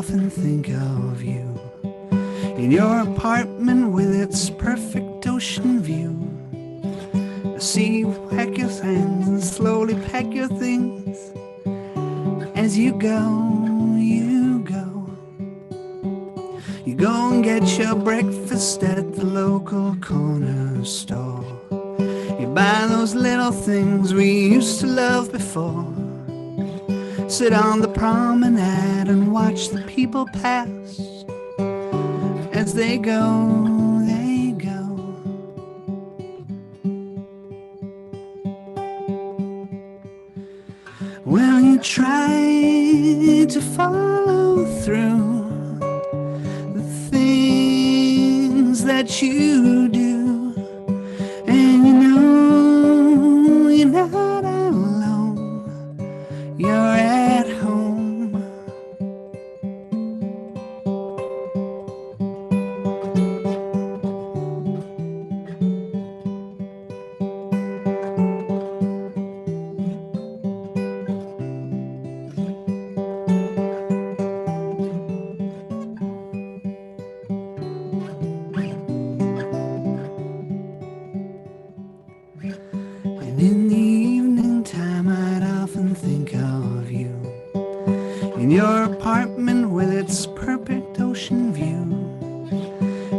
often think of you in your apartment with its perfect ocean view. I see you pack your things and slowly pack your things. As you go, you go. You go and get your breakfast at the local corner store. You buy those little things we used to love before. Sit on the promenade and watch the people pass. As they go, they go. Well, you try to follow through the things that you do, and you know you're not alone. You're at home. And in the evening time I'd often think of you in your apartment with its perfect ocean view.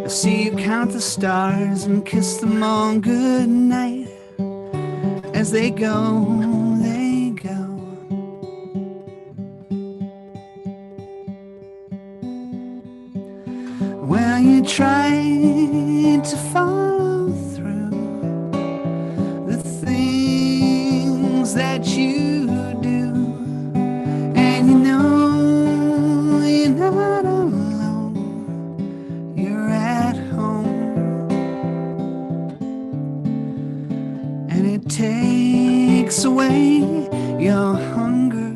I see you count the stars and kiss them all good night. As they go, they go. Well, you try to follow through the things that you do, and you know you're not alone. You're at home, and it takes away your hunger,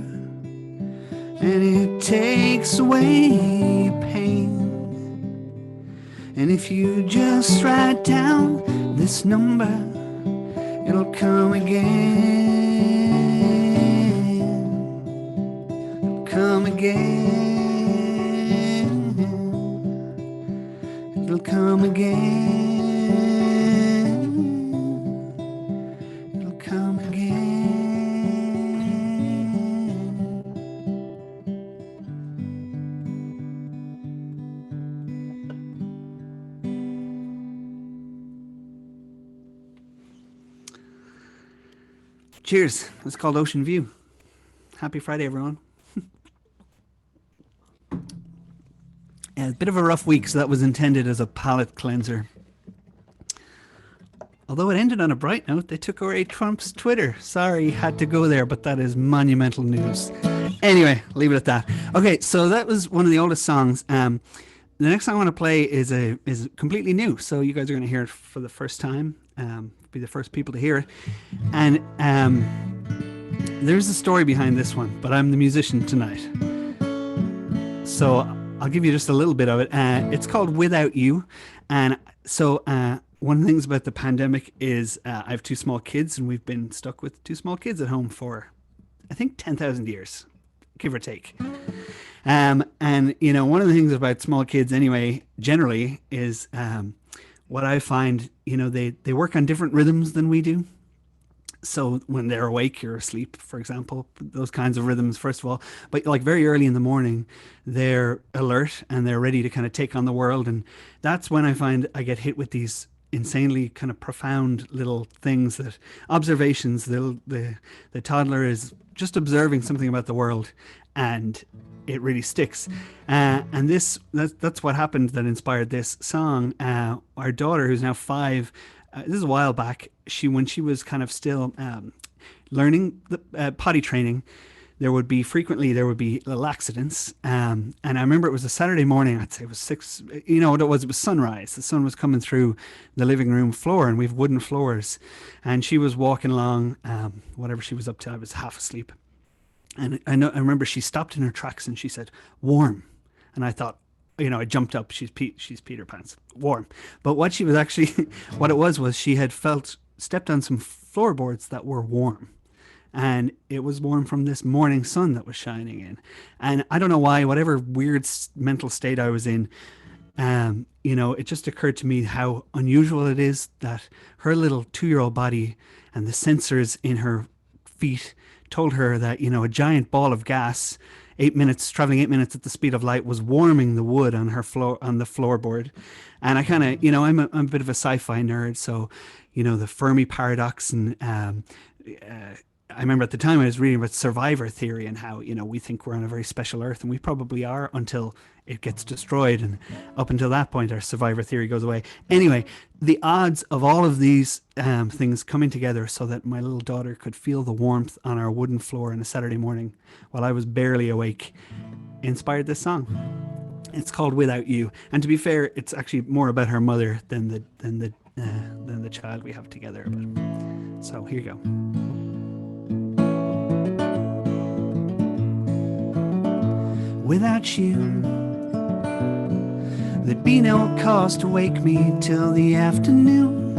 and it takes away pain. And if you just write down this number, it'll come again. It'll come again. It'll come again. It'll come again. Cheers. It's called Ocean View. Happy Friday, everyone. Yeah, a bit of a rough week, so that was intended as a palate cleanser. Although it ended on a bright note, they took away Trump's Twitter. Sorry, had to go there, but that is monumental news. Anyway, leave it at that. Okay, so that was one of the oldest songs. The next song I want to play is completely new, so you guys are going to hear it for the first time. Be the first people to hear it. And there's a story behind this one, but I'm the musician tonight. So I'll give you just a little bit of it. It's called Without You. And so one of the things about the pandemic is I have two small kids, and we've been stuck with two small kids at home for, I think, 10,000 years, give or take. And, you know, one of the things about small kids anyway, generally, is what I find, you know, they work on different rhythms than we do. So when they're awake, you're asleep, for example, those kinds of rhythms, first of all. But like very early in the morning, they're alert and they're ready to kind of take on the world. And that's when I find I get hit with these insanely kind of profound little things, that observations. The toddler is just observing something about the world, and it really sticks. And that's what happened that inspired this song. Our daughter, who's now 5, this is a while back, when she was kind of still learning the potty training, there would be little accidents. And I remember it was a Saturday morning, I'd say it was 6, you know what it was sunrise. The sun was coming through the living room floor, and we have wooden floors. And she was walking along, whatever she was up to, I was half asleep. And I remember she stopped in her tracks and she said, "Warm." And I thought, you know, I jumped up. She's Peter Pan's, warm. But what she was actually, what it was she had stepped on some floorboards that were warm. and it was warm from this morning sun that was shining in. And I don't know why, whatever weird mental state I was in, it just occurred to me how unusual it is that her little 2 year old body and the sensors in her feet told her that, a giant ball of gas, 8 minutes, traveling 8 minutes at the speed of light, was warming the wood on her floor, on the floorboard. And I kind of, I'm a bit of a sci-fi nerd. So, the Fermi paradox and, I remember at the time I was reading about survivor theory and how, we think we're on a very special Earth, and we probably are until it gets destroyed. And up until that point, our survivor theory goes away. Anyway, the odds of all of these things coming together so that my little daughter could feel the warmth on our wooden floor on a Saturday morning while I was barely awake inspired this song. It's called Without You. And to be fair, it's actually more about her mother than the child we have together. But, so here you go. Without you, there'd be no cause to wake me till the afternoon.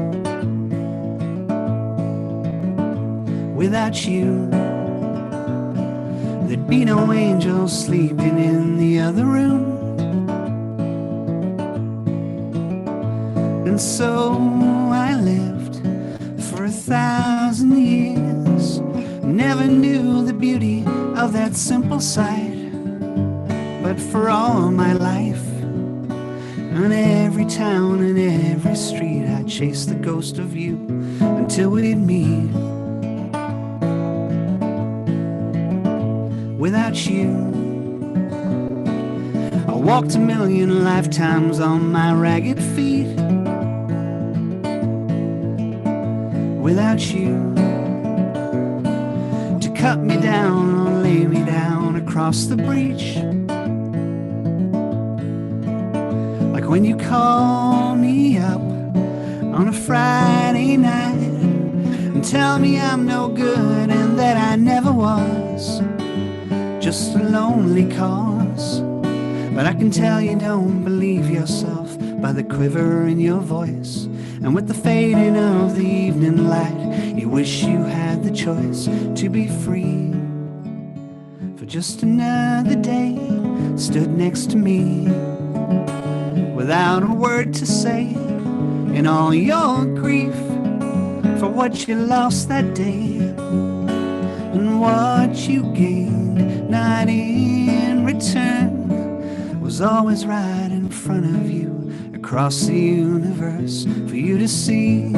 Without you, there'd be no angels sleeping in the other room. And so I lived for 1,000 years, never knew the beauty of that simple sight. But for all my life, in every town and every street, I'd chase the ghost of you until we'd meet. Without you, I walked 1,000,000 lifetimes on my ragged feet. Without you, to cut me down or lay me down across the breach. When you call me up on a Friday night and tell me I'm no good and that I never was, just a lonely cause. But I can tell you don't believe yourself by the quiver in your voice, and with the fading of the evening light, you wish you had the choice to be free. For just another day stood next to me, without a word to say, in all your grief for what you lost that day and what you gained not in return was always right in front of you across the universe for you to see.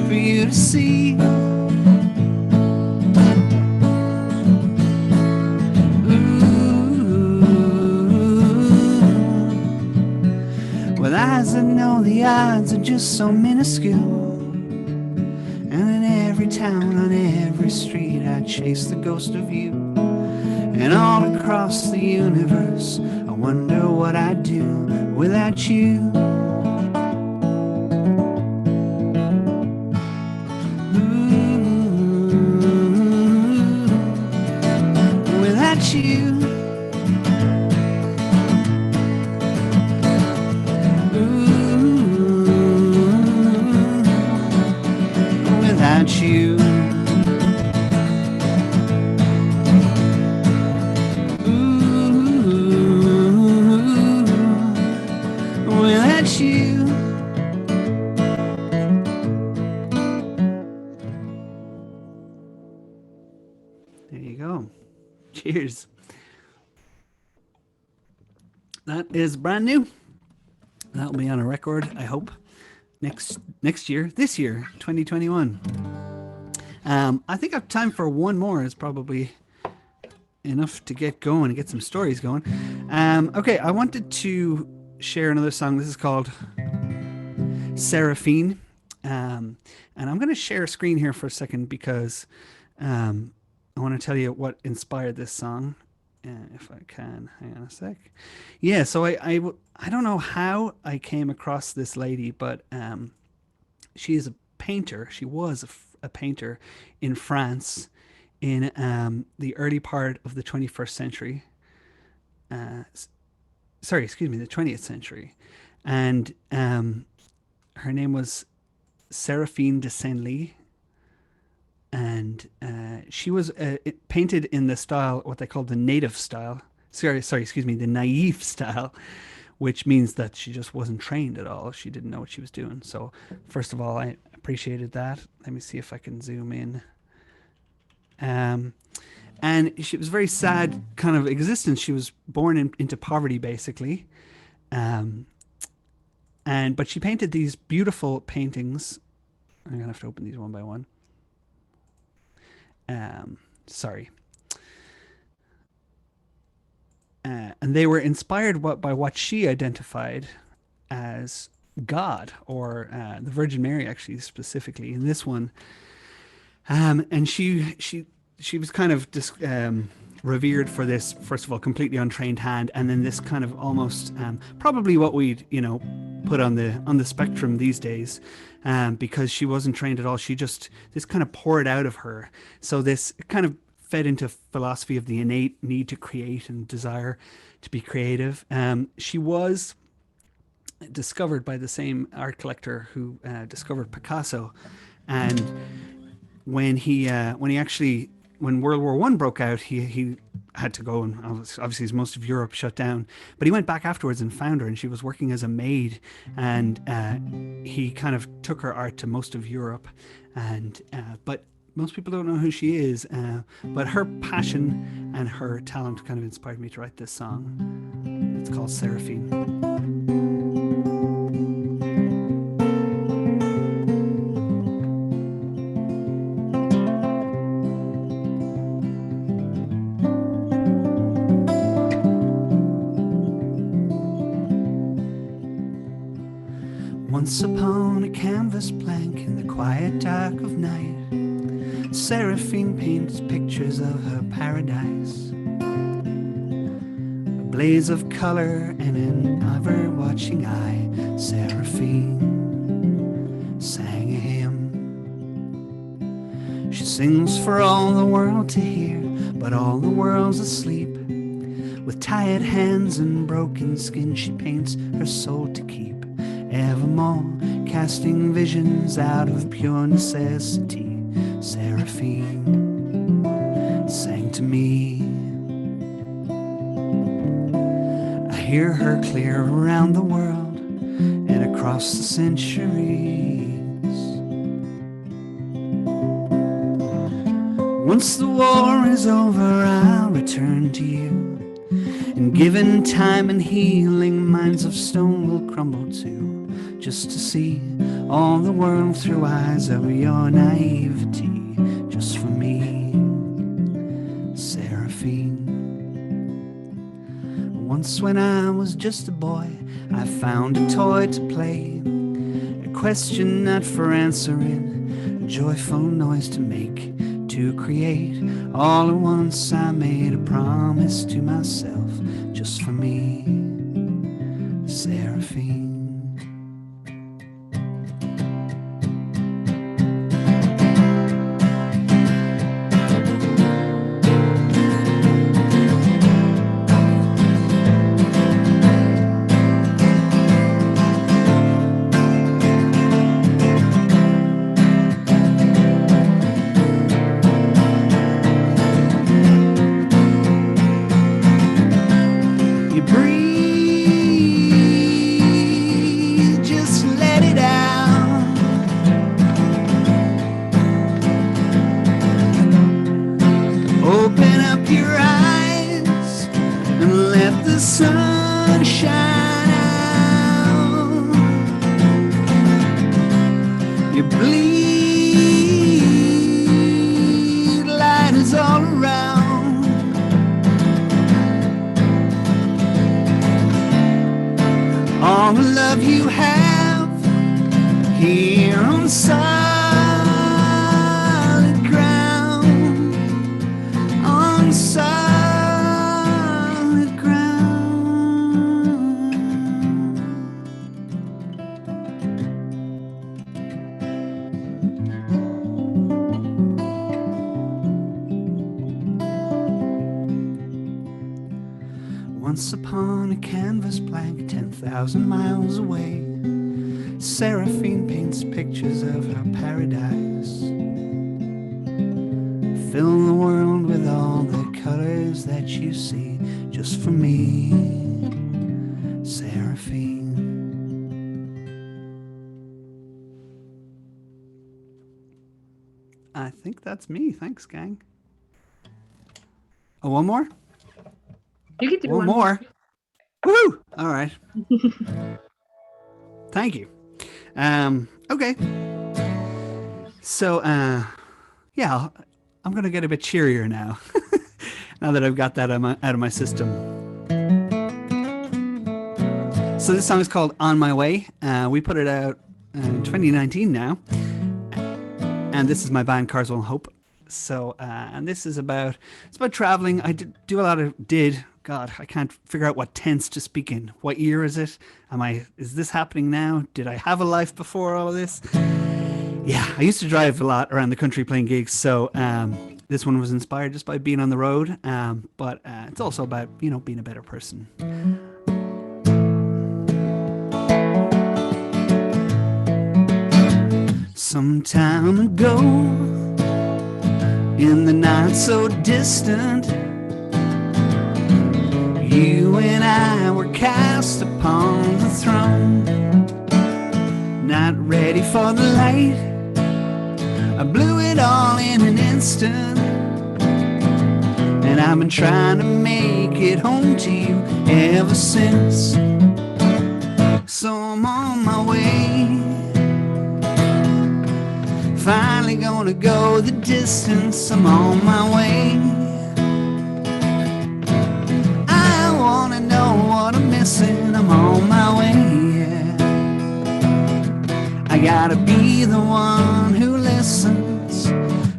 For you to see. I know the odds are just so minuscule, and in every town, on every street, I chase the ghost of you. And all across the universe, I wonder what I'd do without you. Without you. Without you, without you. There you go. Cheers. That is brand new. That'll be on a record, I hope. Next year, this year, 2021. I think I have time for one more. It's probably enough to get going and get some stories going. Okay, I wanted to share another song. This is called Seraphine. And I'm going to share a screen here for a second because I want to tell you what inspired this song. If I can, hang on a sec. Yeah, so I don't know how I came across this lady, but she is a painter. She was a painter in France in the early part of the 21st century. sorry, excuse me, the 20th century. And her name was Seraphine de Senlis, and she was painted in the style, what they call the native style. Sorry, excuse me, the naive style, which means that she just wasn't trained at all. She didn't know what she was doing. So, first of all, I appreciated that. Let me see if I can zoom in. Um, and she was a very sad kind of existence. She was born into poverty, basically. Um, but she painted these beautiful paintings. I'm gonna have to open these one by one. Sorry. And they were inspired by what she identified as God, or the Virgin Mary, actually, specifically in this one. And she was kind of revered for this, first of all, completely untrained hand, and then this kind of almost probably what we'd put on the spectrum these days, because she wasn't trained at all. She just, this kind of poured out of her. So this kind of fed into philosophy of the innate need to create and desire to be creative. She was discovered by the same art collector who discovered Picasso, and when World War One broke out, he had to go, and obviously as most of Europe shut down. But he went back afterwards and found her, and she was working as a maid, and he kind of took her art to most of Europe, and but most people don't know who she is. But her passion and her talent kind of inspired me to write this song. It's called Seraphine. Once upon a canvas blank in the quiet dark of night, Seraphine paints pictures of her paradise. A blaze of color and an ever-watching eye, Seraphine sang a hymn. She sings for all the world to hear, but all the world's asleep. With tired hands and broken skin, she paints her soul to keep. Evermore casting visions out of pure necessity, Seraphine sang to me. I hear her clear around the world and across the centuries. Once the war is over, I'll return to you, and given time and healing, minds of stone will crumble too, just to see all the world through eyes of your naivety, just for me, Seraphine. Once when I was just a boy, I found a toy to play, a question not for answering, a joyful noise to make, to create. All at once I made a promise to myself, just for me, Seraphine. Once upon a canvas blank 10,000 miles away, Seraphine paints pictures of her paradise. Fill the world with all the colors that you see, just for me, Seraphine. I think that's me. Thanks, gang. Oh, one more? You can do One more. Woo! All right. Thank you. Okay. So, yeah, I'm gonna get a bit cheerier now. Now that I've got that out of my system. So this song is called "On My Way." We put it out in 2019 now, and this is my band Carswell and Hope. So, and this is about traveling. I do a lot of God, I can't figure out what tense to speak in. What year is it? Is this happening now? Did I have a life before all of this? Yeah, I used to drive a lot around the country playing gigs. So, this one was inspired just by being on the road. But it's also about, being a better person. Some time ago, in the not so distant, you and I were cast upon the throne, not ready for the light. I blew it all in an instant, and I've been trying to make it home to you ever since. So I'm on my way, finally gonna go the distance. I'm on my way. I wanna know what I'm missing. I'm on my way, yeah. I gotta be the one who listens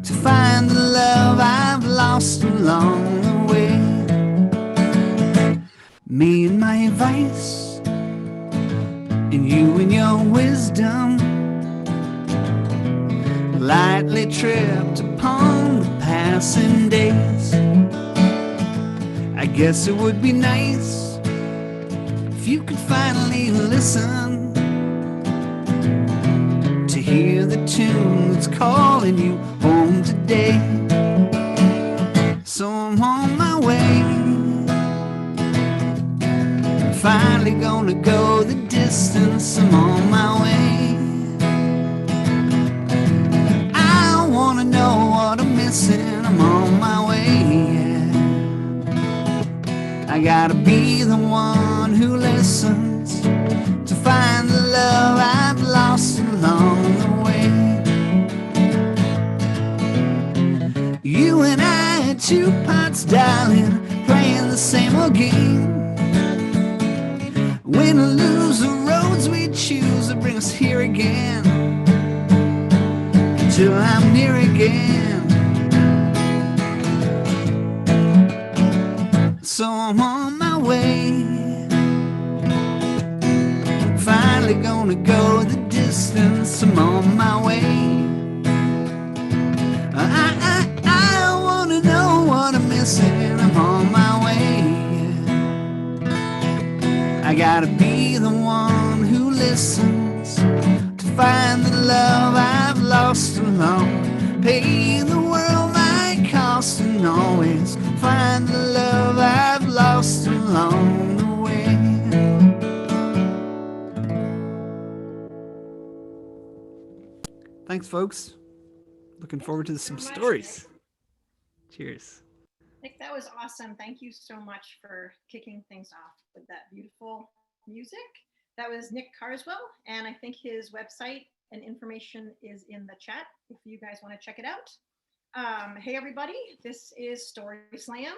to find the love I've lost along the way. Me and my advice, and you and your wisdom, lightly tripped upon the passing days. I guess it would be nice if you could finally listen to hear the tune that's calling you home today. So I'm on my way, finally gonna go the distance. I'm on my way. I wanna know what I'm missing. I'm on my way, yeah. I gotta be the one who listens to find the love I've lost along the way. You and I are two parts, darling, playing the same old game. Win or lose, the roads we choose will bring us here again, till I'm near again. So I'm on my way, finally gonna go the distance. I'm on my way. I wanna know what I'm missing. I'm on my way. I gotta be the one who listens to find the love I've lost along. Pay the world my cost and always find the love I've lost along the way. Thanks, folks. Looking forward to some stories. Cheers. Nick, that was awesome. Thank you so much for kicking things off with that beautiful music. That was Nick Carswell, and I think his website and information is in the chat if you guys want to check it out. Hey everybody, this is Story Slam,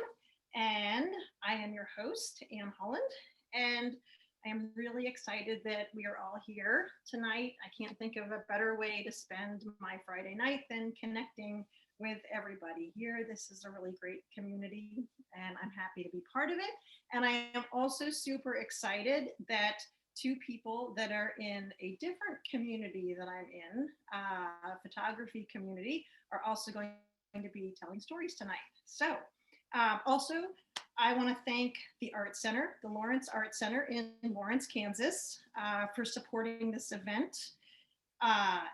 and I am your host, Anne Holland, and I am really excited that we are all here tonight. I can't think of a better way to spend my Friday night than connecting with everybody here. This is a really great community, and I'm happy to be part of it. And I am also super excited that two people that are in a different community that I'm in, photography community, are also going to be telling stories tonight. So also, I want to thank the Art Center, the Lawrence Art Center in Lawrence, Kansas, for supporting this event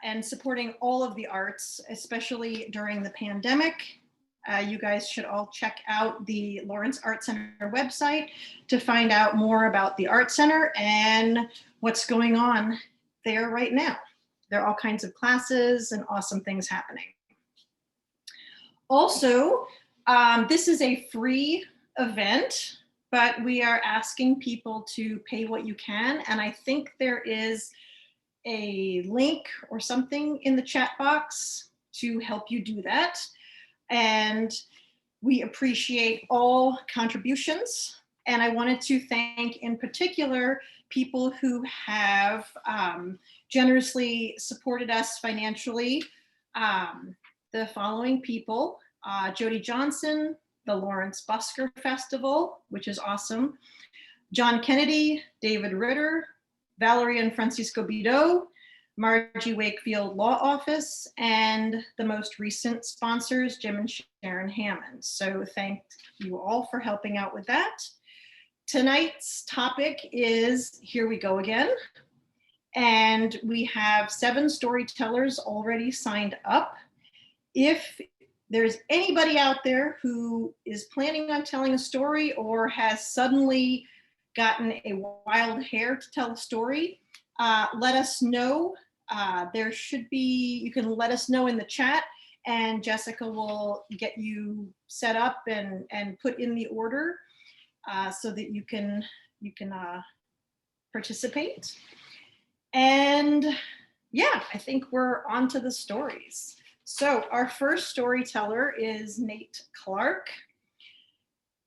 and supporting all of the arts, especially during the pandemic. You guys should all check out the Lawrence Art Center website to find out more about the Art Center and what's going on there right now. There are all kinds of classes and awesome things happening. Also, this is a free event, but we are asking people to pay what you can. And I think there is a link or something in the chat box to help you do that. And we appreciate all contributions. And I wanted to thank in particular people who have generously supported us financially. The following people, Jody Johnson, the Lawrence Busker Festival, which is awesome, John Kennedy, David Ritter, Valerie and Francisco Bido, Margie Wakefield Law Office, and the most recent sponsors, Jim and Sharon Hammond. So thank you all for helping out with that. Tonight's topic is Here We Go Again. And we have 7 storytellers already signed up. If there's anybody out there who is planning on telling a story or has suddenly gotten a wild hair to tell a story, let us know. There should be, you can let us know in the chat and Jessica will get you set up and put in the order so that you can participate. And yeah, I think we're on to the stories. So our first storyteller is Nate Clark.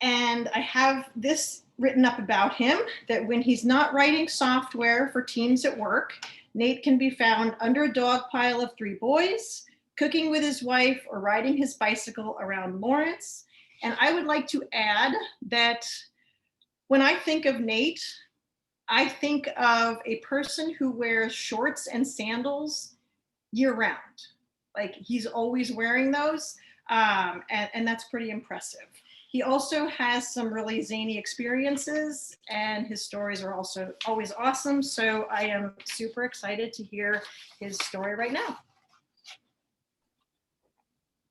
And I have this written up about him, that when he's not writing software for teams at work, Nate can be found under a dog pile of 3 boys, cooking with his wife, or riding his bicycle around Lawrence. And I would like to add that when I think of Nate, I think of a person who wears shorts and sandals year round. Like he's always wearing those, and that's pretty impressive. He also has some really zany experiences and his stories are also always awesome. So I am super excited to hear his story right now.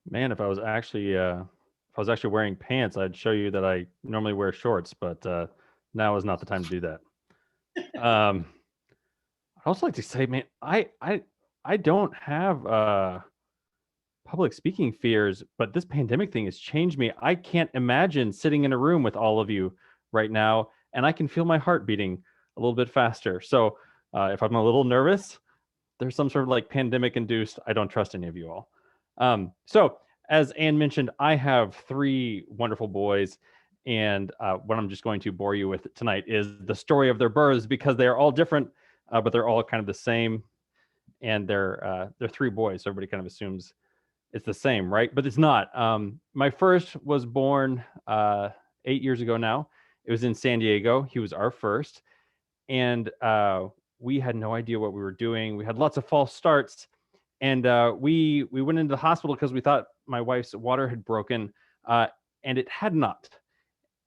Man, if I was actually wearing pants, I'd show you that I normally wear shorts, but now is not the time to do that. I'd also like to say, man, I don't have public speaking fears, but this pandemic thing has changed me. I can't imagine sitting in a room with all of you right now, and I can feel my heart beating a little bit faster. So if I'm a little nervous, there's some sort of like pandemic induced, I don't trust any of you all. So as Anne mentioned, I have 3 wonderful boys, and what I'm just going to bore you with tonight is the story of their births, because they are all different, but they're all kind of the same, and they're 3 boys, so everybody kind of assumes it's the same, right? But it's not. My first was born 8 years ago now. It was in San Diego. He was our first, and we had no idea what we were doing. We had lots of false starts, and we went into the hospital because we thought my wife's water had broken, and it had not.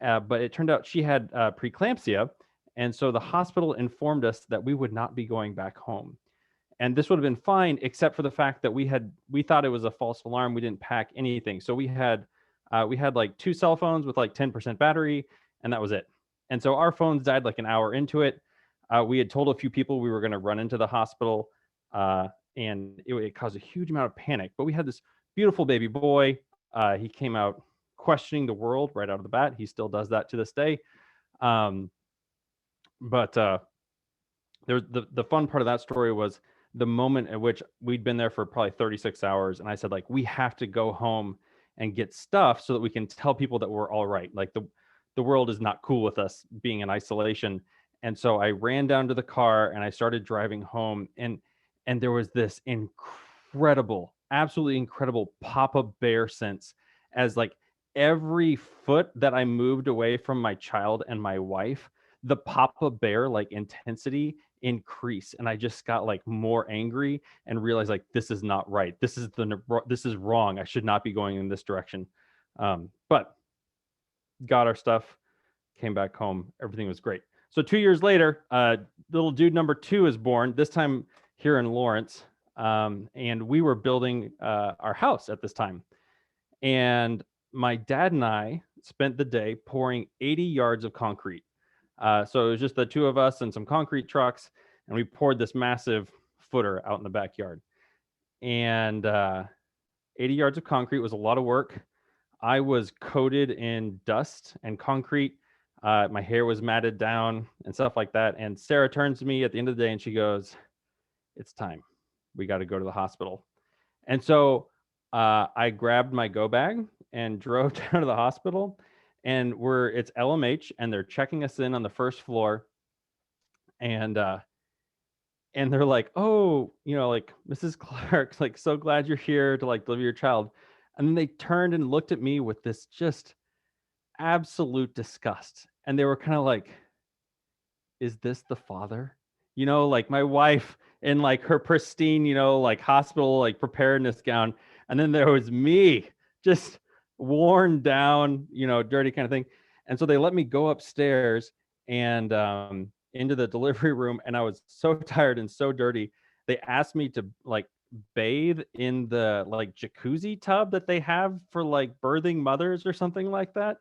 But it turned out she had preeclampsia, and so the hospital informed us that we would not be going back home. And this would have been fine, except for the fact that we thought it was a false alarm. We didn't pack anything. So we had like 2 cell phones with like 10% battery, and that was it. And so our phones died like an hour into it. We had told a few people we were going to run into the hospital, and it caused a huge amount of panic. But we had this beautiful baby boy. He came out questioning the world right out of the bat. He still does that to this day. But there's the fun part of that story was the moment at which we'd been there for probably 36 hours. And I said, like, we have to go home and get stuff so that we can tell people that we're all right. Like the world is not cool with us being in isolation. And so I ran down to the car and I started driving home, and there was this incredible, absolutely incredible Papa Bear sense, as like every foot that I moved away from my child and my wife, the Papa Bear like intensity increase, and I just got like more angry and realized like this is not right. This is wrong. I should not be going in this direction. But got our stuff, came back home. Everything was great. So 2 years later, little dude number 2 is born, this time here in Lawrence. And we were building our house at this time. And my dad and I spent the day pouring 80 yards of concrete. So it was just the two of us and some concrete trucks, and we poured this massive footer out in the backyard. And 80 yards of concrete was a lot of work. I was coated in dust and concrete. My hair was matted down and stuff like that. And Sarah turns to me at the end of the day and she goes, "It's time. We got to go to the hospital." And so I grabbed my go bag and drove down to the hospital. And it's LMH, and they're checking us in on the first floor. And they're like, "Oh, like, Mrs. Clark, like, so glad you're here to like deliver your child." And then they turned and looked at me with this just absolute disgust. And they were kind of like, "Is this the father?" Like my wife in like her pristine, like hospital, like preparedness gown. And then there was me, just worn down, dirty kind of thing. And so they let me go upstairs and into the delivery room. And I was so tired and so dirty. They asked me to like bathe in the like jacuzzi tub that they have for like birthing mothers or something like that.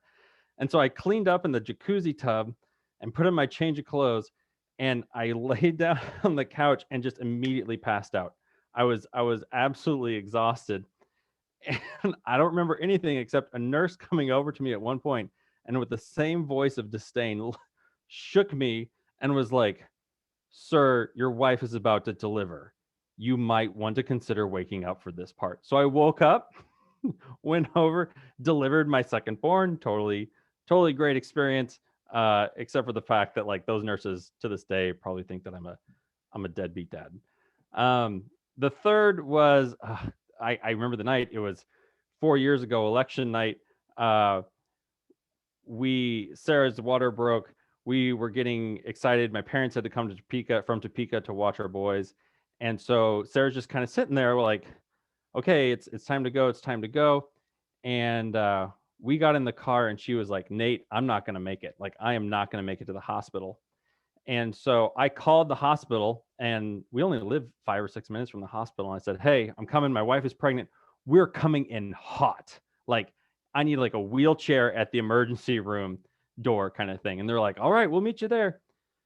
And so I cleaned up in the jacuzzi tub and put on my change of clothes, and I laid down on the couch and just immediately passed out. I was absolutely exhausted. And I don't remember anything except a nurse coming over to me at one point and with the same voice of disdain shook me and was like, "Sir, your wife is about to deliver. You might want to consider waking up for this part." So I woke up, went over, delivered my second born. Totally great experience. Except for the fact that like those nurses to this day probably think that I'm a deadbeat dad. The third was I remember the night. It was 4 years ago, election night. Sarah's water broke. We were getting excited. My parents had to come to from Topeka to watch our boys. And so Sarah's just kind of sitting there. We're like, "Okay, it's time to go. It's time to go." And we got in the car and she was like, "Nate, I'm not going to make it. Like, I am not going to make it to the hospital." And so I called the hospital, and we only live 5 or 6 minutes from the hospital. And I said, "Hey, I'm coming. My wife is pregnant. We're coming in hot. Like, I need like a wheelchair at the emergency room door kind of thing." And they're like, "All right, we'll meet you there."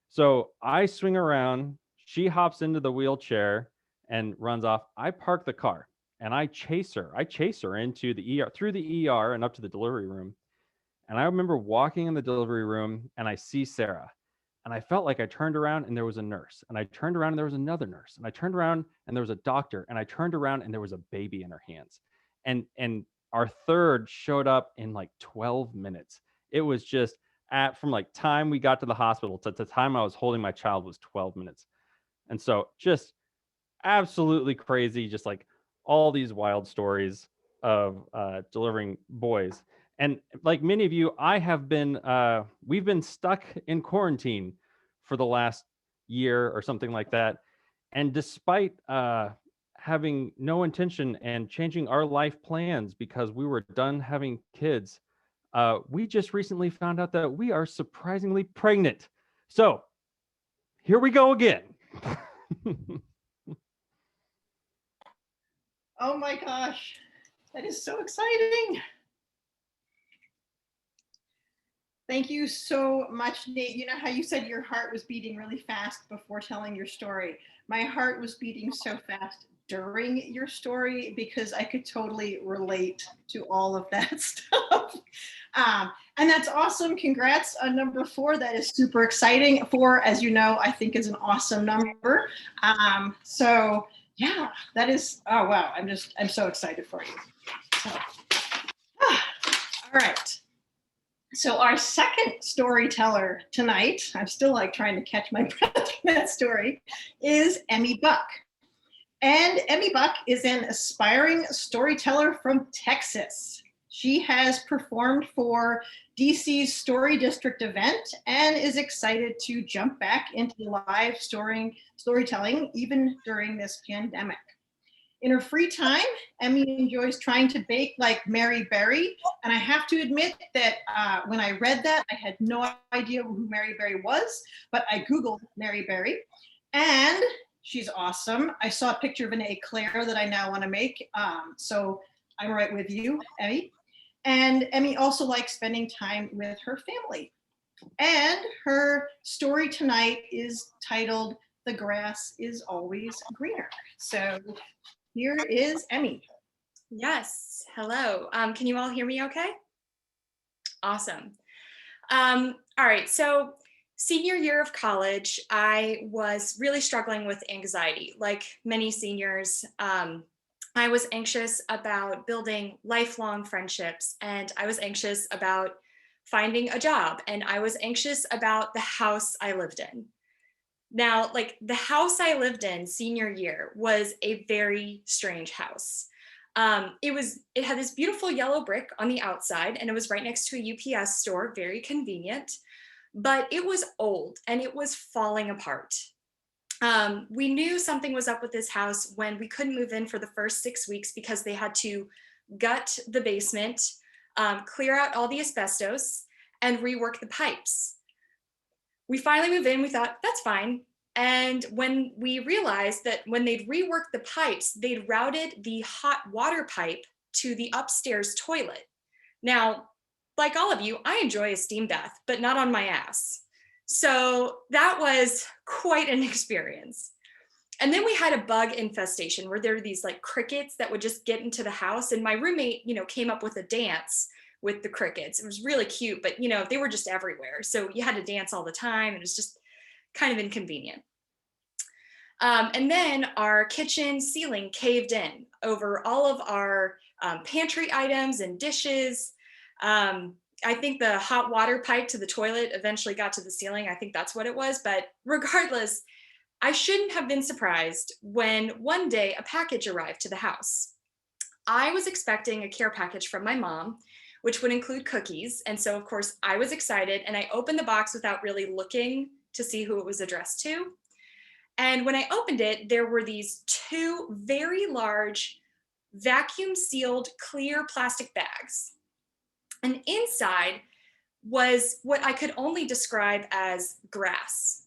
So I swing around. She hops into the wheelchair and runs off. I park the car and I chase her. I chase her into the ER, through the ER and up to the delivery room. And I remember walking in the delivery room and I see Sarah. And I felt like I turned around and there was a nurse. And I turned around and there was another nurse. And I turned around and there was a doctor. And I turned around and there was a baby in her hands. And our third showed up in like 12 minutes. It was just from like time we got to the hospital to the time I was holding my child was 12 minutes. And so just absolutely crazy, just like all these wild stories of delivering boys. And like many of you, we've been stuck in quarantine for the last year or something like that. And despite having no intention and changing our life plans because we were done having kids, we just recently found out that we are surprisingly pregnant. So here we go again. Oh my gosh, that is so exciting. Thank you so much, Nate. You know how you said your heart was beating really fast before telling your story? My heart was beating so fast during your story because I could totally relate to all of that stuff. And that's awesome. Congrats on number 4. That is super exciting. 4, as you know, I think is an awesome number. So yeah, that is, oh wow, I'm so excited for you. So, all right. So our second storyteller tonight, I'm still like trying to catch my breath in that story, is Emmy Buck. And Emmy Buck is an aspiring storyteller from Texas. She has performed for DC's Story District event and is excited to jump back into live storytelling even during this pandemic. In her free time, Emmy enjoys trying to bake like Mary Berry. And I have to admit that when I read that, I had no idea who Mary Berry was, but I Googled Mary Berry and she's awesome. I saw a picture of an eclair that I now want to make. So I'm right with you, Emmy. And Emmy also likes spending time with her family. And her story tonight is titled The Grass is Always Greener. So here is Emmy. Yes, hello. Can you all hear me okay? Awesome. All right, so senior year of college, I was really struggling with anxiety. Like many seniors, I was anxious about building lifelong friendships, and I was anxious about finding a job, and I was anxious about the house I lived in. Now, like the house I lived in senior year was a very strange house. It had this beautiful yellow brick on the outside, and it was right next to a UPS store, very convenient, but it was old and it was falling apart. We knew something was up with this house when we couldn't move in for the first 6 weeks because they had to gut the basement, clear out all the asbestos, and rework the pipes. We finally moved in, we thought, that's fine. And when we realized that when they'd reworked the pipes, they'd routed the hot water pipe to the upstairs toilet. Now, like all of you, I enjoy a steam bath, but not on my ass. So that was quite an experience. And then we had a bug infestation where there were these like crickets that would just get into the house. And my roommate, came up with a dance with the crickets. It was really cute, but they were just everywhere. So you had to dance all the time. And it was just kind of inconvenient. And then our kitchen ceiling caved in over all of our pantry items and dishes. I think the hot water pipe to the toilet eventually got to the ceiling. I think that's what it was. But regardless, I shouldn't have been surprised when one day a package arrived to the house. I was expecting a care package from my mom, which would include cookies. And so, of course, I was excited and I opened the box without really looking to see who it was addressed to. And when I opened it, there were these two very large vacuum sealed clear plastic bags. And inside was what I could only describe as grass.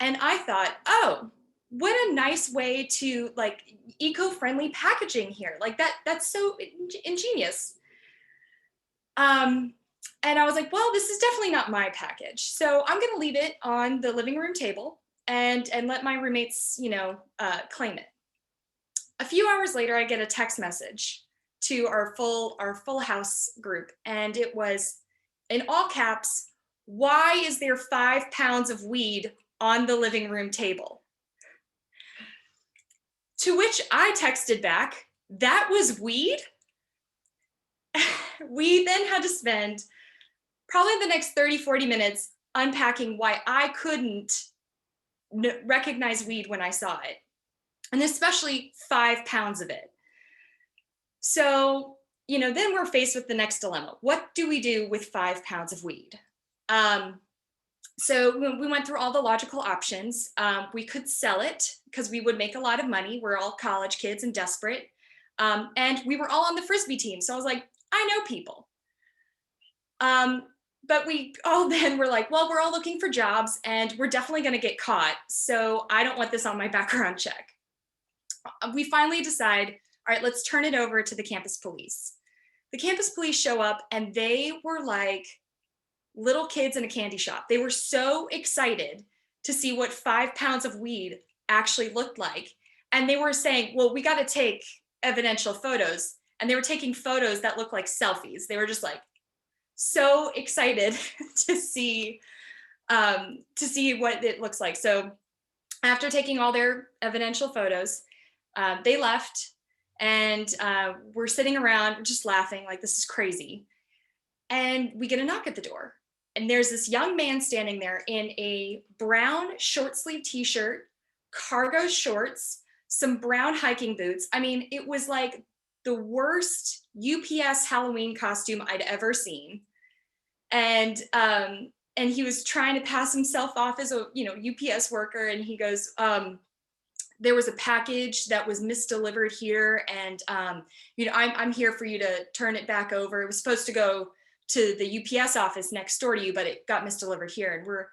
And I thought, oh, what a nice way to like eco-friendly packaging here. Like that's so ingenious. And I was like, well, this is definitely not my package. So I'm gonna leave it on the living room table and let my roommates, claim it. A few hours later, I get a text message to our full house group. And it was in all caps, why is there 5 pounds of weed on the living room table? To which I texted back, that was weed? We then had to spend probably the next 30, 40 minutes unpacking why I couldn't recognize weed when I saw it, and especially 5 pounds of it. So, then we're faced with the next dilemma. What do we do with 5 pounds of weed? So we went through all the logical options. We could sell it because we would make a lot of money. We're all college kids and desperate. And we were all on the Frisbee team. So I was like, I know people. But we all then were like, well, we're all looking for jobs and we're definitely going to get caught. So I don't want this on my background check. We finally decide, all right, let's turn it over to the campus police. The campus police show up and they were like little kids in a candy shop. They were so excited to see what 5 pounds of weed actually looked like. And they were saying, well, we got to take evidential photos. And they were taking photos that looked like selfies. They were just like so excited to see what it looks like. So after taking all their evidential photos, they left and we're sitting around just laughing like this is crazy. And we get a knock at the door. And there's this young man standing there in a brown short sleeve t-shirt, cargo shorts, some brown hiking boots. I mean, it was like the worst UPS Halloween costume I'd ever seen. And he was trying to pass himself off as a, UPS worker. And he goes, there was a package that was misdelivered here, and you know, I'm here for you to turn it back over. It was supposed to go to the UPS office next door to you, but it got misdelivered here. And we're,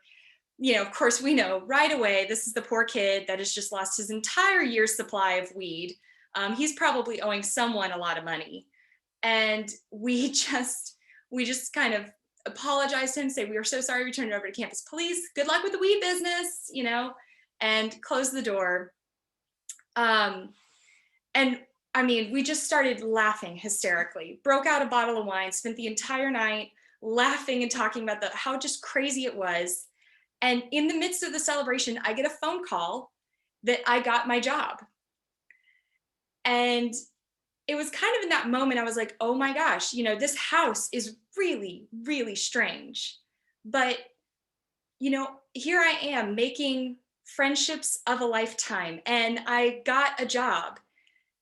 you know, of course, we know right away this is the poor kid that has just lost his entire year's supply of weed. He's probably owing someone a lot of money, and we just kind of apologized to him, say we were so sorry, we turned it over to campus police. Good luck with the weed business, you know, and closed the door. And I mean, we just started laughing hysterically, broke out a bottle of wine, spent the entire night laughing and talking about how just crazy it was. And in the midst of the celebration, I get a phone call that I got my job. And it was kind of in that moment, I was like, oh my gosh, you know, this house is really, really strange. But, you know, here I am making friendships of a lifetime, and I got a job.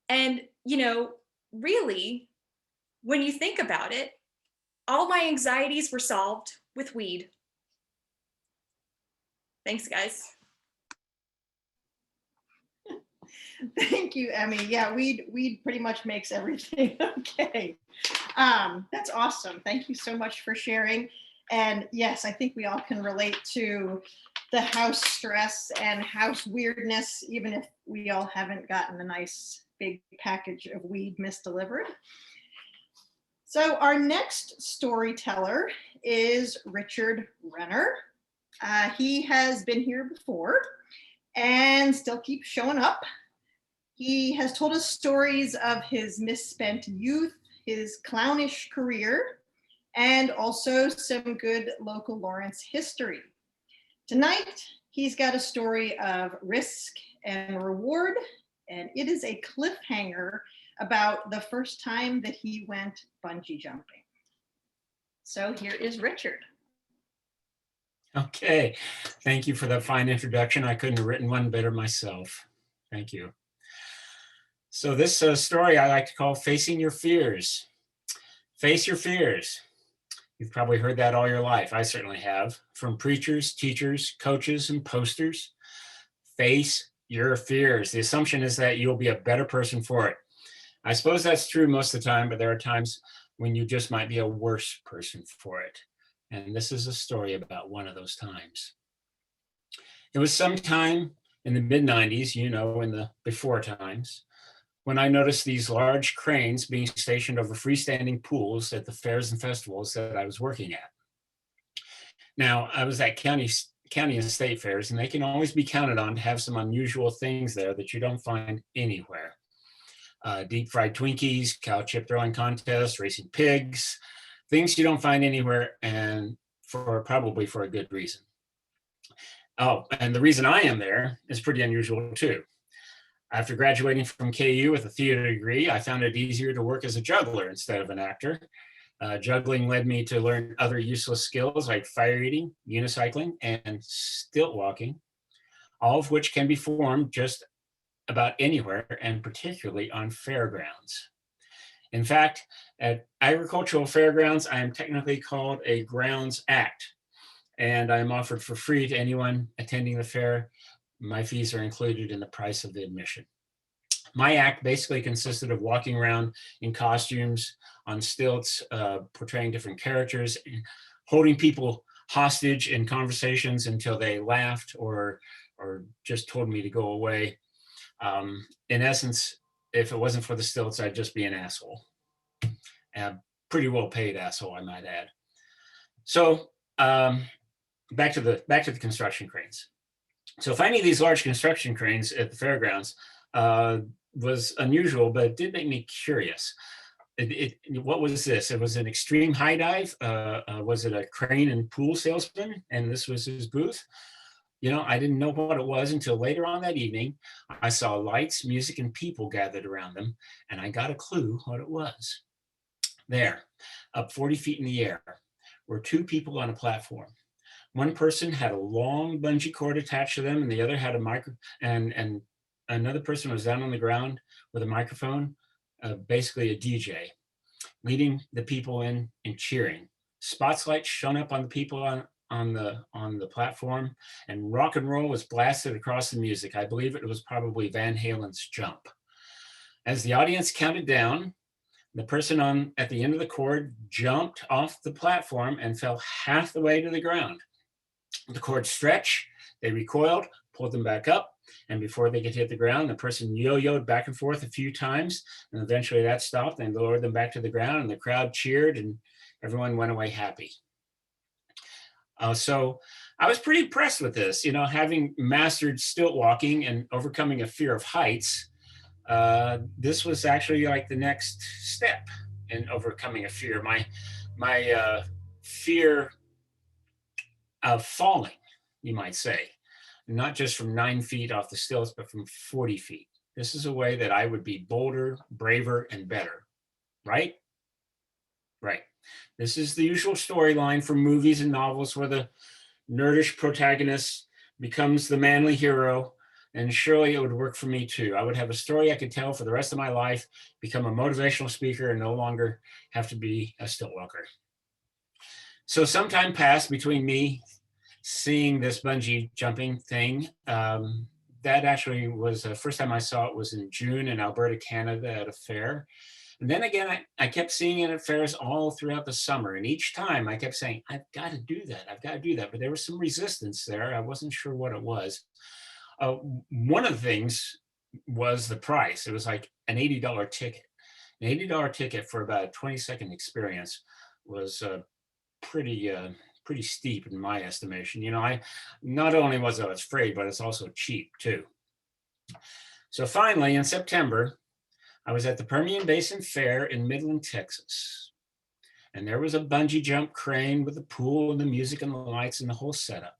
And, you know, really, when you think about it, all my anxieties were solved with weed. Thanks, guys. Thank you, Emmy. Yeah, weed pretty much makes everything okay. That's awesome. Thank you so much for sharing. And yes, I think we all can relate to the house stress and house weirdness, even if we all haven't gotten a nice big package of weed misdelivered. So our next storyteller is Richard Renner. He has been here before and still keeps showing up. He has told us stories of his misspent youth, his clownish career, and also some good local Lawrence history. Tonight, he's got a story of risk and reward, and it is a cliffhanger about the first time that he went bungee jumping. So here is Richard. Okay, thank you for that fine introduction. I couldn't have written one better myself. Thank you. So this story I like to call Facing Your Fears. Face your fears. You've probably heard that all your life. I certainly have, from preachers, teachers, coaches, and posters. Face your fears. The assumption is that you'll be a better person for it. I suppose that's true most of the time, but there are times when you just might be a worse person for it. And this is a story about one of those times. It was sometime in the mid-90s, you know, in the before times, when I noticed these large cranes being stationed over freestanding pools at the fairs and festivals that I was working at. Now, I was at county and state fairs, and they can always be counted on to have some unusual things there that you don't find anywhere. Deep fried Twinkies, cow chip throwing contests, racing pigs, things you don't find anywhere, and probably for a good reason. Oh, and the reason I am there is pretty unusual too. After graduating from KU with a theater degree, I found it easier to work as a juggler instead of an actor. Juggling led me to learn other useless skills like fire eating, unicycling, and stilt walking, all of which can be performed just about anywhere, and particularly on fairgrounds. In fact, at agricultural fairgrounds, I am technically called a grounds act, and I am offered for free to anyone attending the fair. My fees are included in the price of the admission. My act basically consisted of walking around in costumes on stilts, portraying different characters, holding people hostage in conversations until they laughed or just told me to go away. In essence, if it wasn't for the stilts, I'd just be an asshole. A pretty well paid asshole, I might add. So back to the construction cranes. So finding these large construction cranes at the fairgrounds was unusual, but it did make me curious. What was this? It was an extreme high dive? Was it a crane and pool salesman? And this was his booth? You know, I didn't know what it was until later on that evening. I saw lights, music, and people gathered around them, and I got a clue what it was. There, up 40 feet in the air, were two people on a platform. One person had a long bungee cord attached to them, and the other had a micro, and another person was down on the ground with a microphone, basically a DJ, leading the people in and cheering. Spotlights shone up on the people on the platform, and rock and roll was blasted across the music. I believe it was probably Van Halen's Jump. As the audience counted down, the person at the end of the cord jumped off the platform and fell half the way to the ground. The cord stretched, they recoiled, pulled them back up, and before they could hit the ground, the person yo-yoed back and forth a few times, and eventually that stopped, and lowered them back to the ground, and the crowd cheered, and everyone went away happy. So I was pretty impressed with this, having mastered stilt walking and overcoming a fear of heights. This was actually like the next step in overcoming a fear. My fear of falling, you might say, not just from 9 feet off the stilts, but from 40 feet. This is a way that I would be bolder, braver, and better, right? Right. This is the usual storyline from movies and novels where the nerdish protagonist becomes the manly hero. And surely it would work for me too. I would have a story I could tell for the rest of my life, become a motivational speaker, and no longer have to be a stilt walker. So some time passed between me seeing this bungee jumping thing. That actually was the first time I saw it was in June in Alberta, Canada at a fair. And then again, I kept seeing it at fairs all throughout the summer. And each time I kept saying, I've got to do that. I've got to do that. But there was some resistance there. I wasn't sure what it was. One of the things was the price. It was like an $80 ticket. An $80 ticket for about a 20-second experience was pretty steep in my estimation. I not only was I afraid, but it's also cheap too. So finally, in September, I was at the Permian Basin Fair in Midland, Texas. And there was a bungee jump crane with the pool and the music and the lights and the whole setup.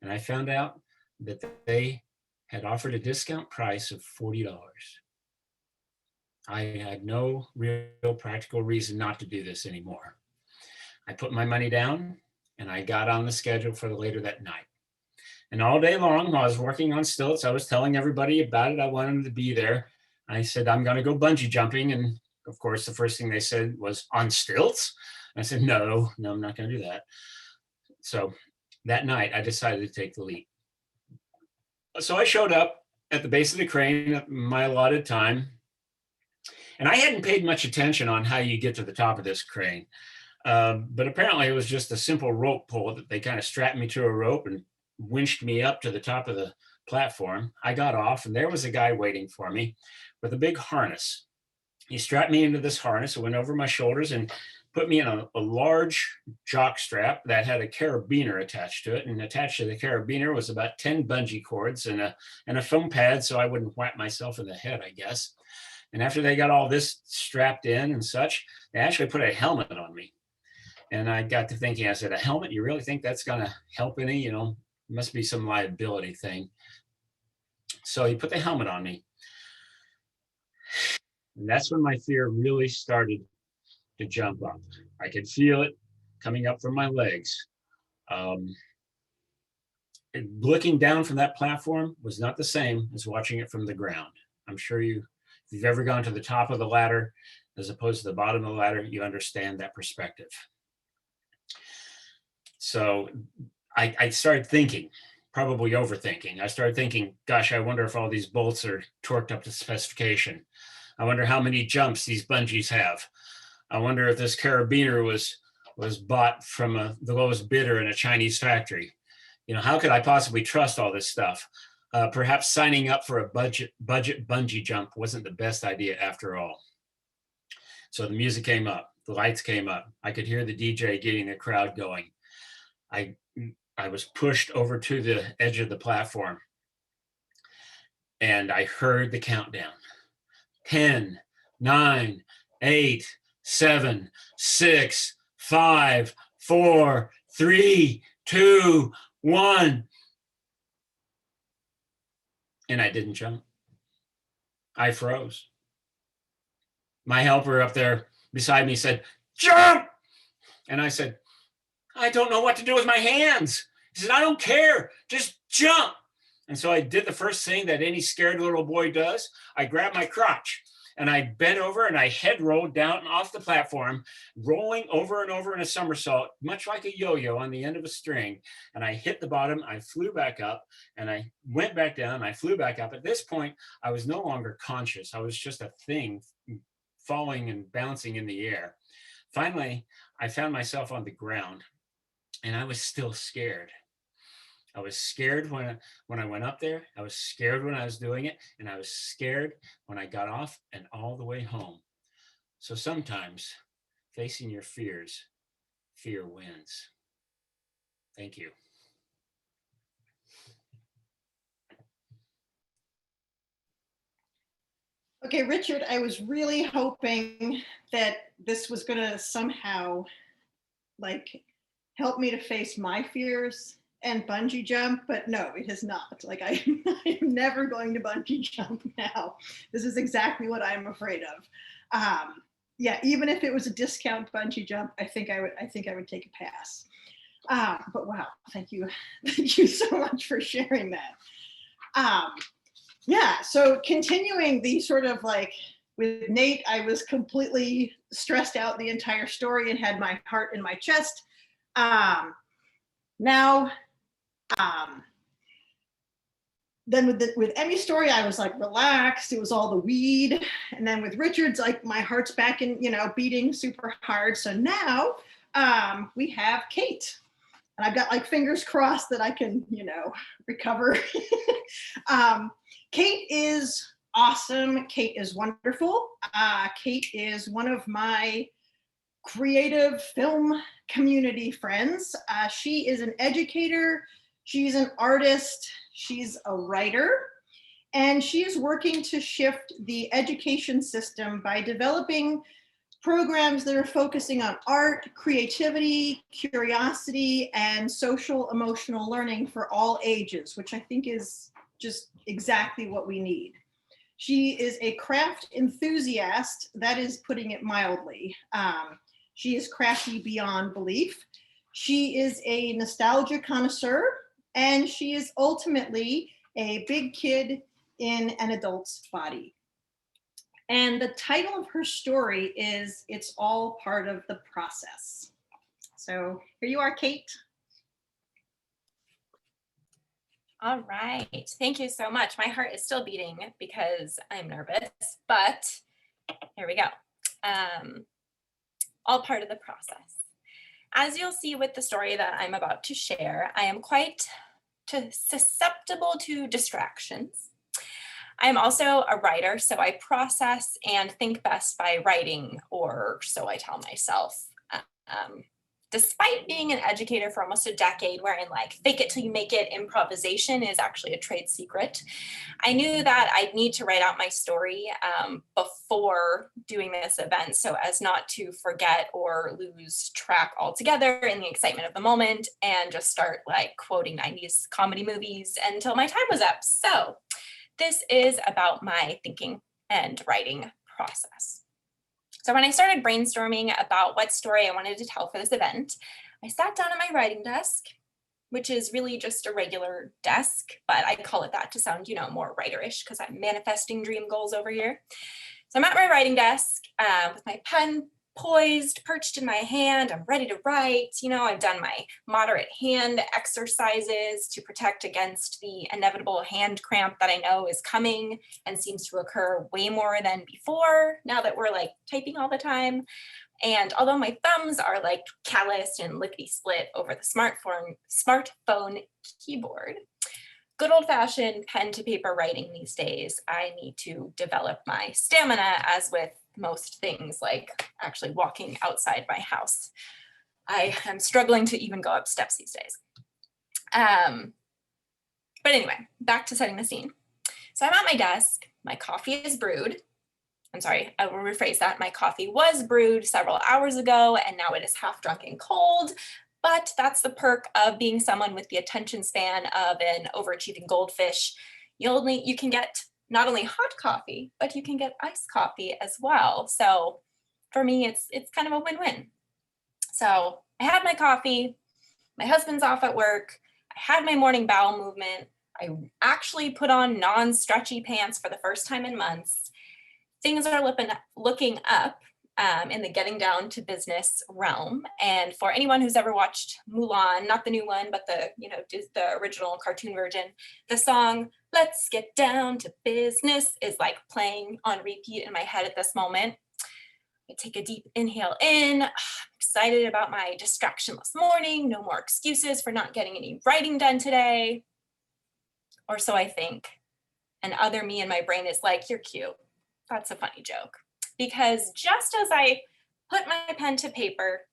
And I found out that they had offered a discount price of $40. I had no real practical reason not to do this anymore. I put my money down and I got on the schedule for later that night. And all day long while I was working on stilts, I was telling everybody about it. I wanted to be there. I said, I'm going to go bungee jumping. And of course, the first thing they said was, on stilts? I said, no, I'm not going to do that. So that night I decided to take the leap. So I showed up at the base of the crane at my allotted time. And I hadn't paid much attention on how you get to the top of this crane. But apparently it was just a simple rope pull that they kind of strapped me to a rope and winched me up to the top of the platform. I got off and there was a guy waiting for me with a big harness. He strapped me into this harness, it went over my shoulders and put me in a large jock strap that had a carabiner attached to it. And attached to the carabiner was about 10 bungee cords and a foam pad so I wouldn't whack myself in the head, I guess. And after they got all this strapped in and such, they actually put a helmet on me. And I got to thinking, I said, a helmet? You really think that's going to help any? It must be some liability thing. So he put the helmet on me. And that's when my fear really started to jump up. I could feel it coming up from my legs. Looking down from that platform was not the same as watching it from the ground. I'm sure if you've ever gone to the top of the ladder as opposed to the bottom of the ladder, you understand that perspective. So I started thinking, probably overthinking. I started thinking, gosh, I wonder if all these bolts are torqued up to specification. I wonder how many jumps these bungees have. I wonder if this carabiner was bought from the lowest bidder in a Chinese factory. How could I possibly trust all this stuff? Perhaps signing up for a budget bungee jump wasn't the best idea after all. So the music came up, the lights came up. I could hear the DJ getting the crowd going. I was pushed over to the edge of the platform and I heard the countdown. 10, 9, 8, 7, 6, 5, 4, 3, 2, 1. And I didn't jump. I froze. My helper up there beside me said, jump! And I said, I don't know what to do with my hands. He said, I don't care, just jump. And so I did the first thing that any scared little boy does. I grabbed my crotch and I bent over and I head rolled down off the platform, rolling over and over in a somersault, much like a yo-yo on the end of a string. And I hit the bottom, I flew back up, and I went back down, I flew back up. At this point, I was no longer conscious. I was just a thing falling and bouncing in the air. Finally, I found myself on the ground, and I was still scared. I was scared when I went up there. I was scared when I was doing it. And I was scared when I got off and all the way home. So sometimes facing your fears, fear wins. Thank you. Okay, Richard, I was really hoping that this was going to somehow like help me to face my fears and bungee jump, but no, it has not. Like I'm never going to bungee jump now. This is exactly what I'm afraid of. Yeah, even if it was a discount bungee jump, I think I would take a pass. But wow, thank you so much for sharing that. Yeah, so continuing the sort of like with Nate, I was completely stressed out the entire story and had my heart in my chest. Now. Then with Emmy's story, I was like relaxed. It was all the weed. And then with Richard's, like my heart's back in, beating super hard. So now we have Kate. And I've got like fingers crossed that I can, recover. Kate is awesome. Kate is wonderful. Kate is one of my creative film community friends. She is an educator. She's an artist, she's a writer, and she is working to shift the education system by developing programs that are focusing on art, creativity, curiosity, and social emotional learning for all ages, which I think is just exactly what we need. She is a craft enthusiast, that is putting it mildly. She is crafty beyond belief. She is a nostalgia connoisseur, and she is ultimately a big kid in an adult's body. And the title of her story is It's All Part of the Process. So here you are, Kate. All right, thank you so much. My heart is still beating because I'm nervous, but here we go. All part of the process. As you'll see with the story that I'm about to share, I am quite susceptible to distractions. I am also a writer, so I process and think best by writing, or so I tell myself. Despite being an educator for almost a decade, wherein like fake it till you make it improvisation is actually a trade secret, I knew that I'd need to write out my story before doing this event so as not to forget or lose track altogether in the excitement of the moment and just start like quoting 90s comedy movies until my time was up. So this is about my thinking and writing process. So when I started brainstorming about what story I wanted to tell for this event, I sat down at my writing desk, which is really just a regular desk, but I call it that to sound, more writer-ish because I'm manifesting dream goals over here. So I'm at my writing desk with my pen poised, perched in my hand. I'm ready to write. I've done my moderate hand exercises to protect against the inevitable hand cramp that I know is coming and seems to occur way more than before now that we're like typing all the time. And although my thumbs are like calloused and lickety split over the smartphone keyboard, good old-fashioned pen to paper writing these days, I need to develop my stamina, as with most things like actually walking outside my house. I am struggling to even go up steps these days. But anyway, back to setting the scene. So I'm at my desk, my coffee is brewed. I'm sorry, I will rephrase that. My coffee was brewed several hours ago and now it is half drunk and cold, but that's the perk of being someone with the attention span of an overachieving goldfish. You can get not only hot coffee, but you can get iced coffee as well. So for me, it's kind of a win-win. So I had my coffee, my husband's off at work, I had my morning bowel movement, I actually put on non-stretchy pants for the first time in months, things are looking up in the getting down to business realm. And for anyone who's ever watched Mulan, not the new one, but the original cartoon version, the song "Let's Get Down to Business" is like playing on repeat in my head at this moment. I take a deep inhale in. I'm excited about my distractionless morning. No more excuses for not getting any writing done today. Or so I think. And other me in my brain is like, "You're cute. That's a funny joke." Because just as I put my pen to paper,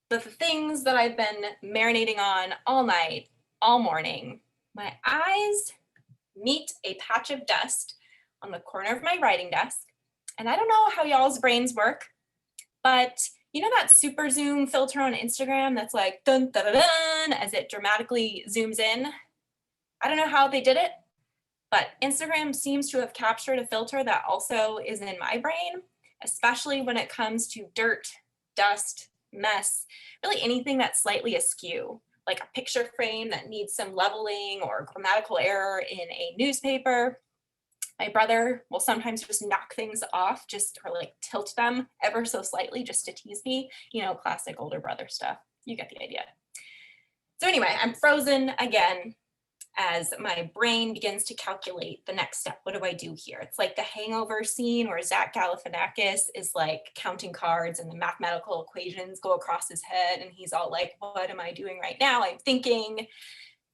the things that I've been marinating on all night, all morning, my eyes meet a patch of dust on the corner of my writing desk. And I don't know how y'all's brains work, but you know that super zoom filter on Instagram that's like dun dun dun dun as it dramatically zooms in? I don't know how they did it, but Instagram seems to have captured a filter that also is in my brain, especially when it comes to dirt, dust, mess, really anything that's slightly askew, like a picture frame that needs some leveling or grammatical error in a newspaper. My brother will sometimes just knock things off or like tilt them ever so slightly just to tease me, classic older brother stuff. You get the idea. So anyway, I'm frozen again as my brain begins to calculate the next step. What do I do here? It's like the Hangover scene where Zach Galifianakis is like counting cards and the mathematical equations go across his head and he's all like, "What am I doing right now? I'm thinking."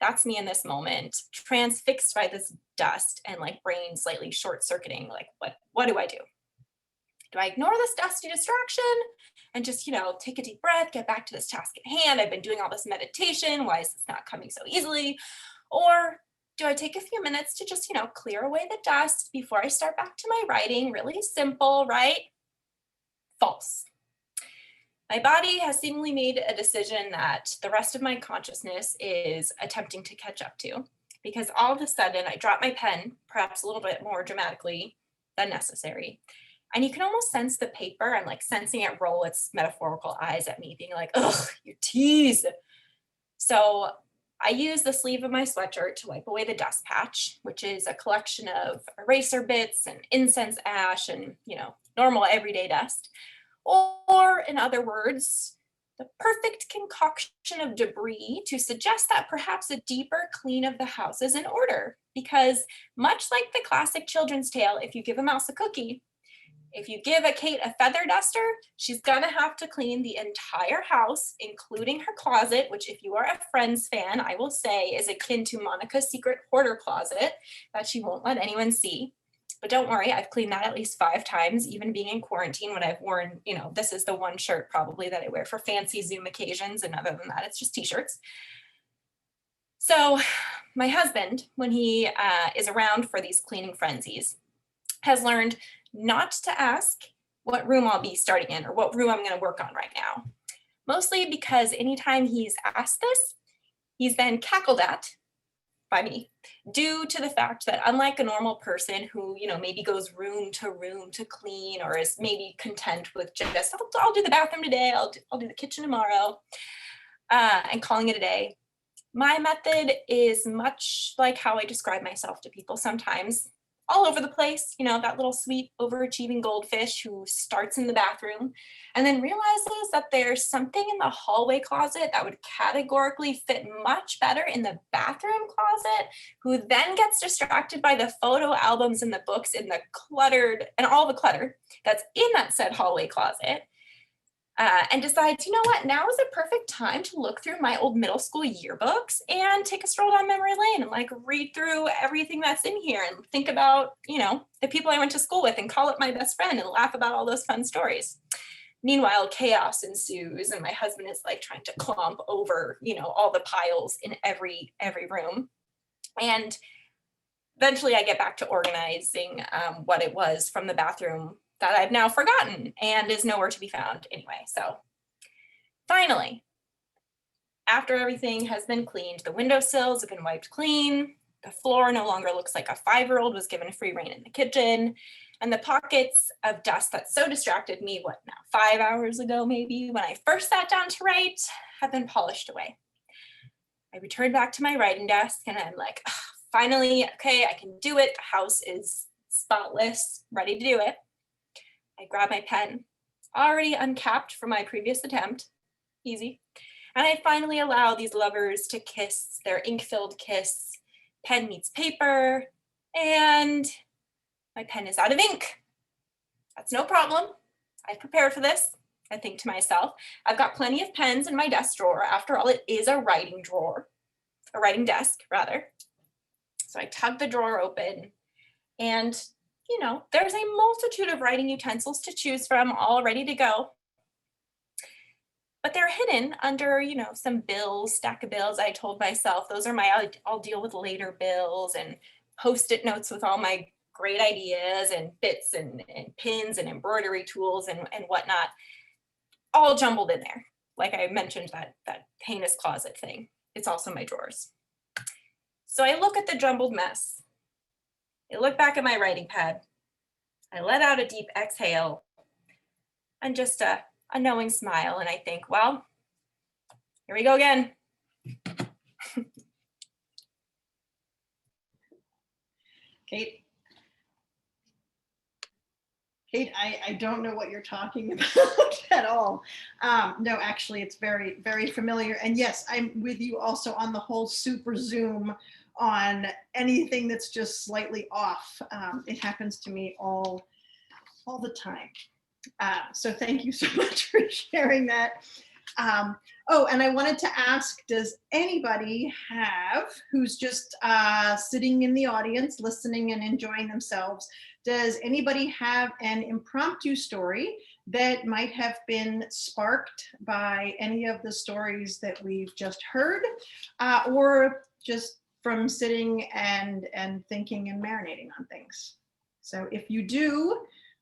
That's me in this moment, transfixed by this dust and like brain slightly short-circuiting. Like, what do I do? Do I ignore this dusty distraction and just, take a deep breath, get back to this task at hand? I've been doing all this meditation. Why is this not coming so easily? Or do I take a few minutes to just, clear away the dust before I start back to my writing? Really simple, right? False. My body has seemingly made a decision that the rest of my consciousness is attempting to catch up to, because all of a sudden I drop my pen, perhaps a little bit more dramatically than necessary. And you can almost sense the paper. I'm like sensing it roll its metaphorical eyes at me, being like, "Ugh, you tease." So I use the sleeve of my sweatshirt to wipe away the dust patch, which is a collection of eraser bits and incense ash and, normal everyday dust. Or in other words, the perfect concoction of debris to suggest that perhaps a deeper clean of the house is in order. Because much like the classic children's tale, if you give a mouse a cookie, if you give a Kate a feather duster, she's gonna have to clean the entire house, including her closet, which if you are a Friends fan, I will say is akin to Monica's secret hoarder closet that she won't let anyone see. But don't worry, I've cleaned that at least 5 times, even being in quarantine when I've worn, this is the one shirt probably that I wear for fancy Zoom occasions. And other than that, it's just t-shirts. So my husband, when he is around for these cleaning frenzies, has learned not to ask what room I'll be starting in or what room I'm going to work on right now. Mostly because anytime he's asked this, he's then cackled at by me, due to the fact that unlike a normal person who, maybe goes room to clean or is maybe content with just, I'll do the bathroom today, I'll do the kitchen tomorrow, and calling it a day. My method is much like how I describe myself to people sometimes. All over the place, that little sweet overachieving goldfish who starts in the bathroom and then realizes that there's something in the hallway closet that would categorically fit much better in the bathroom closet, who then gets distracted by the photo albums and the books in the cluttered and all the clutter that's in that said hallway closet. And decides, what, now is a perfect time to look through my old middle school yearbooks and take a stroll down memory lane and like read through everything that's in here and think about, the people I went to school with and call up my best friend and laugh about all those fun stories. Meanwhile, chaos ensues and my husband is like trying to clomp over, all the piles in every room. And eventually I get back to organizing what it was from the bathroom that I've now forgotten and is nowhere to be found anyway. So finally, after everything has been cleaned, the windowsills have been wiped clean, the floor no longer looks like a 5-year-old was given free rein in the kitchen, and the pockets of dust that so distracted me, 5 hours ago maybe, when I first sat down to write, have been polished away. I returned back to my writing desk and I'm like, finally, okay, I can do it. The house is spotless, ready to do it. I grab my pen, already uncapped from my previous attempt, easy. And I finally allow these lovers to kiss their ink-filled kiss. Pen meets paper, and my pen is out of ink. That's no problem. I prepared for this. I think to myself, I've got plenty of pens in my desk drawer. After all, it is a writing drawer, a writing desk rather. So I tug the drawer open and, you know, there's a multitude of writing utensils to choose from, all ready to go. But they're hidden under, you know, some bills, stack of bills. I told myself those are my, I'll deal with later bills, and Post-it notes with all my great ideas and bits and pins and embroidery tools and whatnot, all jumbled in there. Like I mentioned, that heinous closet thing. It's also my drawers. So I look at the jumbled mess. I look back at my writing pad. I let out a deep exhale and just a knowing smile. And I think, well, here we go again. Kate? Kate, I don't know what you're talking about at all. No, actually, it's very, very familiar. And yes, I'm with you also on the whole super zoom on anything that's just slightly off. It happens to me all the time. So thank you so much for sharing that. Oh, and I wanted to ask, does anybody have, who's just sitting in the audience, listening and enjoying themselves, does anybody have an impromptu story that might have been sparked by any of the stories that we've just heard, or just from sitting and thinking and marinating on things? So if you do,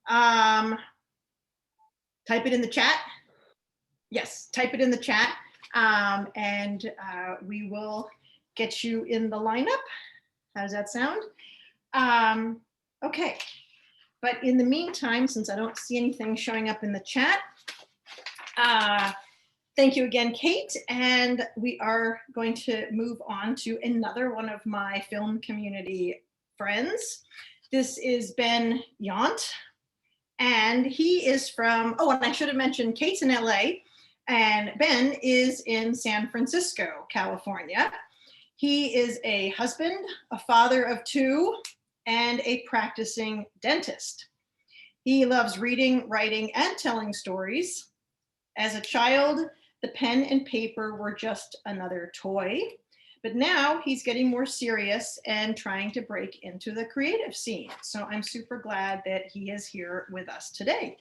type it in the chat. Yes, type it in the chat, and we will get you in the lineup. How does that sound? Okay, but in the meantime, since I don't see anything showing up in the chat, thank you again, Kate. And we are going to move on to another one of my film community friends. This is Ben Yount, and he is from, oh, and I should have mentioned Kate's in LA, and Ben is in San Francisco, California. He is a husband, a father of two, and a practicing dentist. He loves reading, writing, and telling stories. As a child, the pen and paper were just another toy, but now he's getting more serious and trying to break into the creative scene. So I'm super glad that he is here with us today.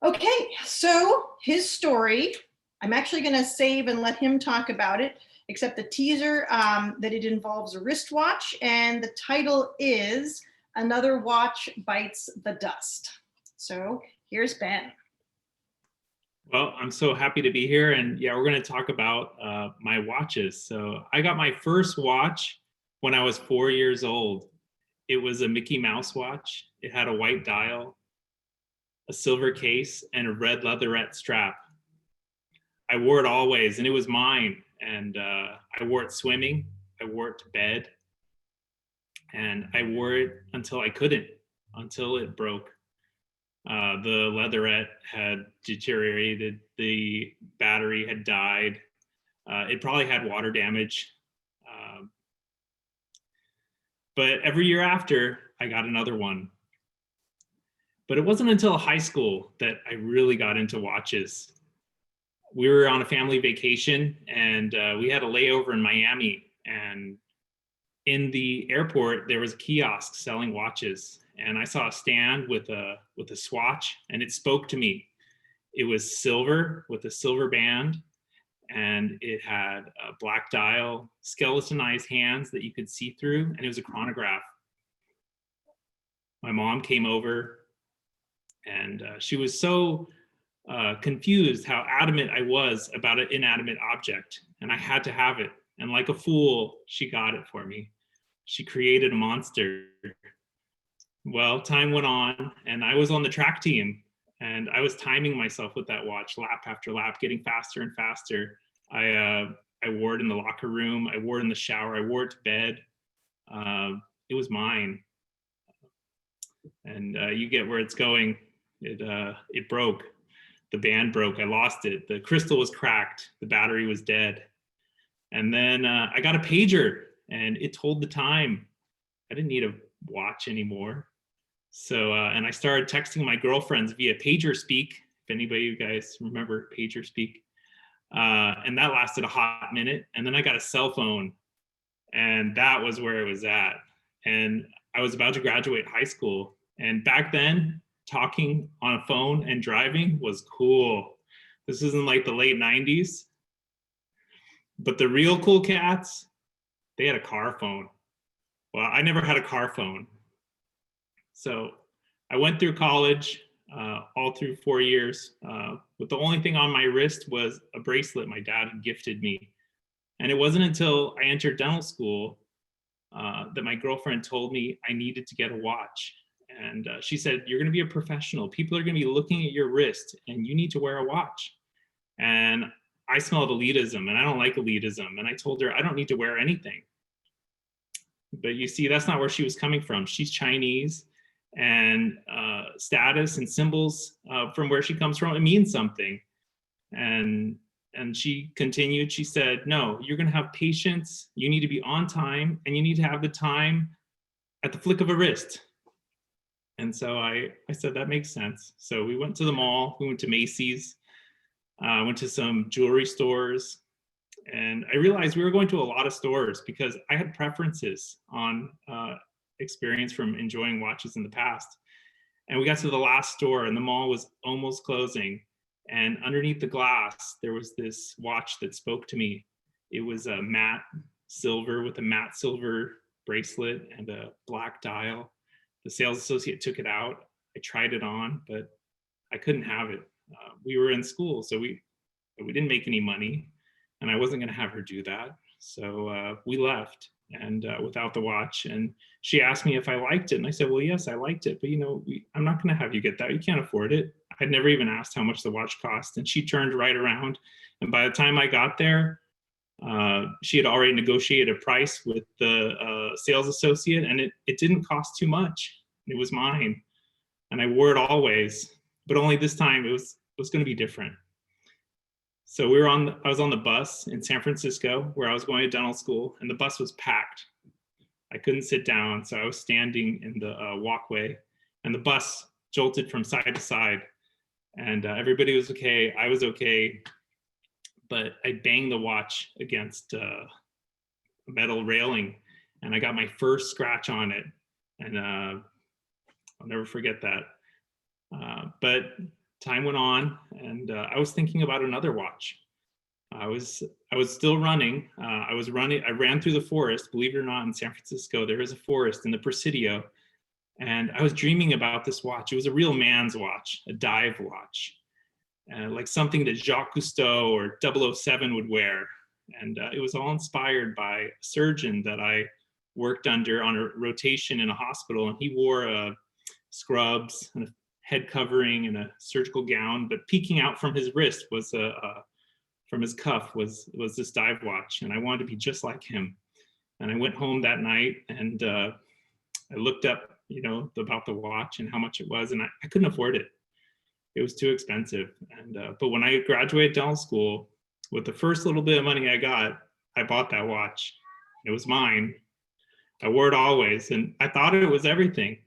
Okay, so his story, I'm actually going to save and let him talk about it, except the teaser that it involves a wristwatch, and the title is Another Watch Bites the Dust. So here's Ben. Well, I'm so happy to be here, and yeah, we're going to talk about my watches. So I got my first watch when I was 4 years old. It was a Mickey Mouse watch. It had a white dial, a silver case, and a red leatherette strap. I wore it always, and it was mine. And I wore it swimming, I wore it to bed, and I wore it until I couldn't, until it broke. The leatherette had deteriorated, the battery had died, it probably had water damage. But every year after, I got another one. But it wasn't until high school that I really got into watches. We were on a family vacation, and we had a layover in Miami, and in the airport there was a kiosk selling watches, and I saw a stand with a swatch, and it spoke to me. It was silver with a silver band, and it had a black dial, skeletonized hands that you could see through, and it was a chronograph. My mom came over, and she was so confused how adamant I was about an inanimate object, and I had to have it. And like a fool, she got it for me. She created a monster. Well, time went on, and I was on the track team, and I was timing myself with that watch, lap after lap, getting faster and faster. I wore it in the locker room. I wore it in the shower. I wore it to bed. It was mine. and you get where it's going. It broke. The band broke. I lost it. The crystal was cracked. The battery was dead. And then I got a pager, and it told the time. I didn't need a watch anymore. So, and I started texting my girlfriends via PagerSpeak, if anybody of you guys remember PagerSpeak. And that lasted a hot minute. And then I got a cell phone, and that was where it was at. And I was about to graduate high school. And back then, talking on a phone and driving was cool. This isn't like the late 90s. But the real cool cats, they had a car phone. Well, I never had a car phone. So I went through college, all through 4 years, but the only thing on my wrist was a bracelet my dad had gifted me. And it wasn't until I entered dental school that my girlfriend told me I needed to get a watch. And she said, you're gonna be a professional. People are gonna be looking at your wrist and you need to wear a watch. And I smelled elitism, and I don't like elitism. And I told her I don't need to wear anything. But you see, that's not where she was coming from. She's Chinese, and status and symbols from where she comes from, it means something. And she continued, she said, no, you're gonna have patience, you need to be on time, and you need to have the time at the flick of a wrist. And so I said, that makes sense. So we went to the mall, we went to Macy's, went to some jewelry stores, and I realized we were going to a lot of stores because I had preferences on experience from enjoying watches in the past. And we got to the last store, and the mall was almost closing. And underneath the glass, there was this watch that spoke to me. It was a matte silver with a matte silver bracelet and a black dial. The sales associate took it out. I tried it on, but I couldn't have it. We were in school, so we didn't make any money, and I wasn't going to have her do that. So we left, and without the watch. And she asked me if I liked it, and I said, well, yes, I liked it, but I'm not going to have you get that. You can't afford it. I'd never even asked how much the watch cost, and she turned right around. And by the time I got there, she had already negotiated a price with the sales associate, and it didn't cost too much. It was mine, and I wore it always, but only this time it was going to be different. So I was on the bus in San Francisco where I was going to dental school, and the bus was packed. I couldn't sit down, so I was standing in the walkway, and the bus jolted from side to side, and everybody was okay. I was okay, but I banged the watch against a metal railing, and I got my first scratch on it, and I'll never forget that. But time went on, and I was thinking about another watch. I was still running. I ran through the forest. Believe it or not, in San Francisco, there is a forest in the Presidio. And I was dreaming about this watch. It was a real man's watch, a dive watch, like something that Jacques Cousteau or 007 would wear. And it was all inspired by a surgeon that I worked under on a rotation in a hospital. And he wore scrubs and a head covering and a surgical gown, but peeking out from his wrist was from his cuff was this dive watch, and I wanted to be just like him. And I went home that night, and I looked up, about the watch and how much it was, and I couldn't afford it. It was too expensive. And but when I graduated dental school, with the first little bit of money I got, I bought that watch. It was mine. I wore it always, and I thought it was everything.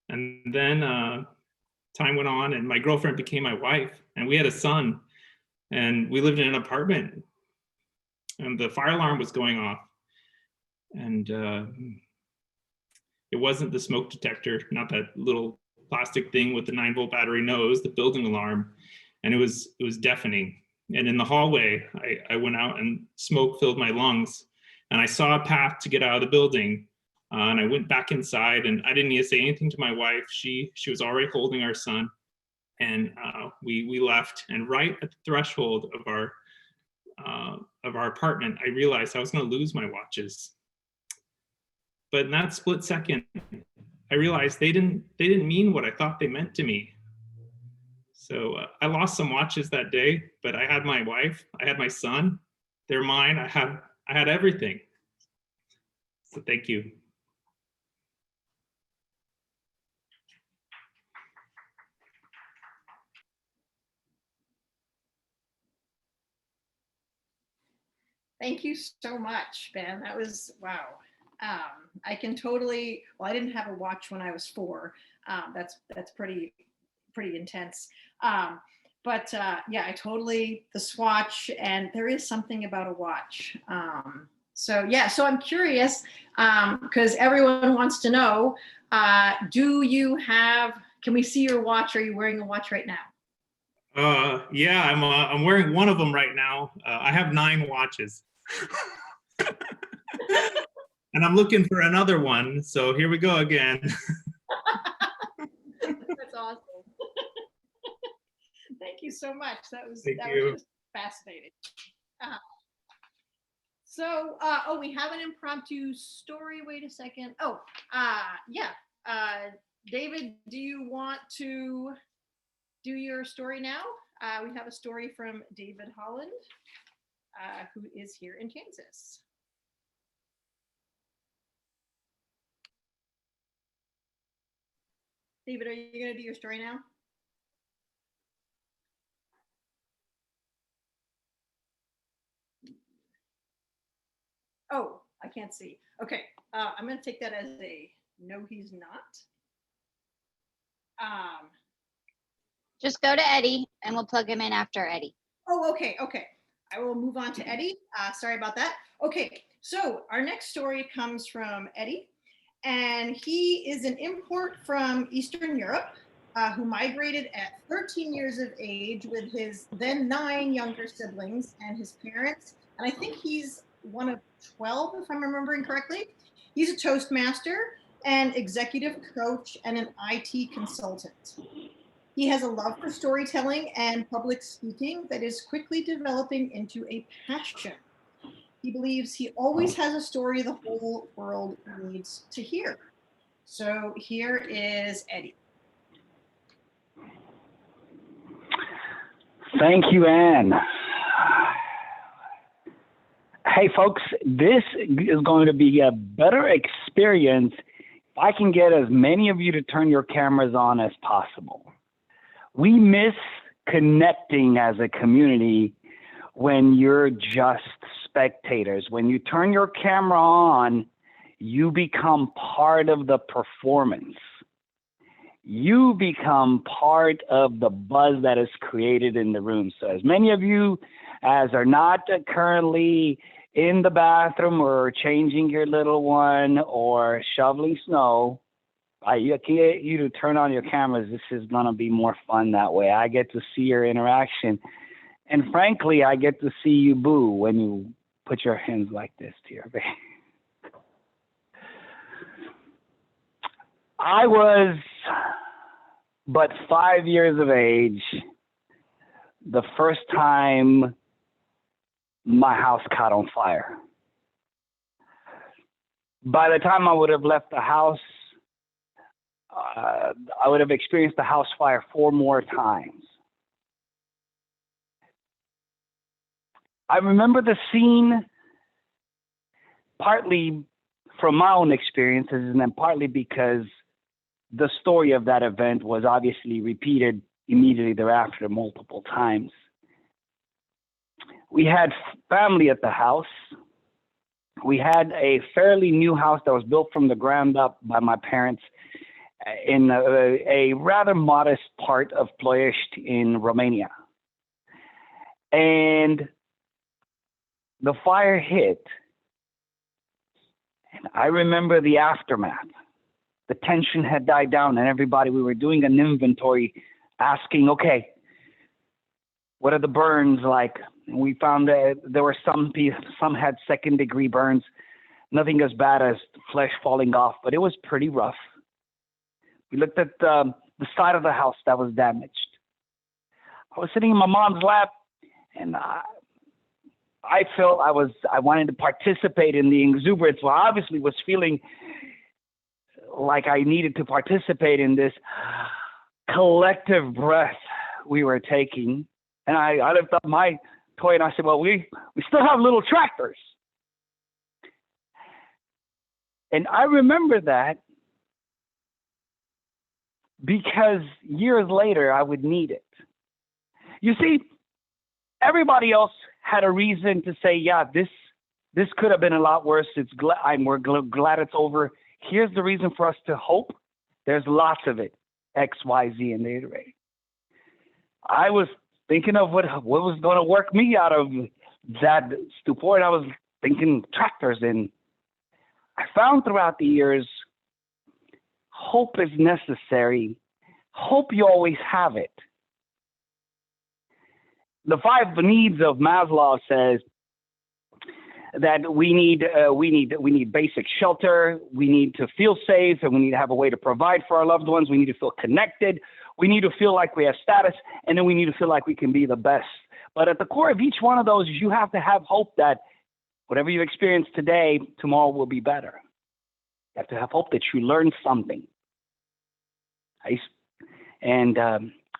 And then time went on, and my girlfriend became my wife, and we had a son, and we lived in an apartment, and the fire alarm was going off, and it wasn't the smoke detector, not that little plastic thing with the 9-volt battery. No, it was the building alarm, and it was deafening. And in the hallway, I went out, and smoke filled my lungs, and I saw a path to get out of the building. And I went back inside, and I didn't need to say anything to my wife. She was already holding our son, and we left. And right at the threshold of our apartment, I realized I was going to lose my watches. But in that split second, I realized they didn't mean what I thought they meant to me. So I lost some watches that day, but I had my wife, I had my son. They're mine. I had everything. So thank you. Thank you so much, Ben. That was wow. I can totally. Well, I didn't have a watch when I was 4. That's pretty intense. But yeah, I totally the swatch, and there is something about a watch. So yeah, so I'm curious because everyone wants to know. Do you have? Can we see your watch? Are you wearing a watch right now? Yeah, I'm wearing one of them right now. I have 9 watches. And I'm looking for another one. So here we go again. That's awesome. Thank you so much. That was Thank you. was just fascinating. Oh, we have an impromptu story. Wait a second. Oh, yeah. David, do you want to do your story now? We have a story from David Holland, who is here in Kansas. David, are you going to do your story now? Oh, I can't see. Okay, I'm going to take that as a no, he's not. Just go to Eddie and we'll plug him in after Eddie. Oh, okay. I will move on to Eddie. Sorry about that. Okay, so our next story comes from Eddie, and he is an import from Eastern Europe who migrated at 13 years of age with his then 9 younger siblings and his parents. And I think he's one of 12, if I'm remembering correctly. He's a Toastmaster, an executive coach, and an IT consultant. He has a love for storytelling and public speaking that is quickly developing into a passion. He believes he always has a story the whole world needs to hear. So here is Eddie. Thank you, Anne. Hey, folks, this is going to be a better experience if I can get as many of you to turn your cameras on as possible. We miss connecting as a community when you're just spectators. When you turn your camera on, you become part of the performance. You become part of the buzz that is created in the room. So as many of you as are not currently in the bathroom or changing your little one or shoveling snow, I get you to turn on your cameras. This is going to be more fun that way. I get to see your interaction. And frankly, I get to see you boo when you put your hands like this to your face. I was but 5 years of age the first time my house caught on fire. By the time I would have left the house, I would have experienced the house fire 4 more times. I remember the scene partly from my own experiences and then partly because the story of that event was obviously repeated immediately thereafter multiple times. We had family at the house. We had a fairly new house that was built from the ground up by my parents in a rather modest part of Ploiești in Romania. And the fire hit. And I remember the aftermath. The tension had died down and everybody, we were doing an inventory asking, okay, what are the burns like? And we found that there were some had 2nd-degree burns, nothing as bad as flesh falling off, but it was pretty rough. We looked at the side of the house that was damaged. I was sitting in my mom's lap, and I felt I wanted to participate in the exuberance. Well, I obviously was feeling like I needed to participate in this collective breath we were taking. And I lifted up my toy and I said, well, we still have little tractors. And I remember that because years later I would need it. You see, everybody else had a reason to say, yeah, this This could have been a lot worse. We're glad it's over. Here's the reason for us to hope. There's lots of it. X, Y, Z, and the array. I was thinking of what was going to work me out of that stupor, and I was thinking tractors. And I found throughout the years, hope is necessary. Hope you always have it. The 5 needs of Maslow says that we need basic shelter, we need to feel safe, and we need to have a way to provide for our loved ones. We need to feel connected. We need to feel like we have status, and then we need to feel like we can be the best. But at the core of each one of those, you have to have hope that whatever you experience today, tomorrow will be better. You have to have hope that you learn something.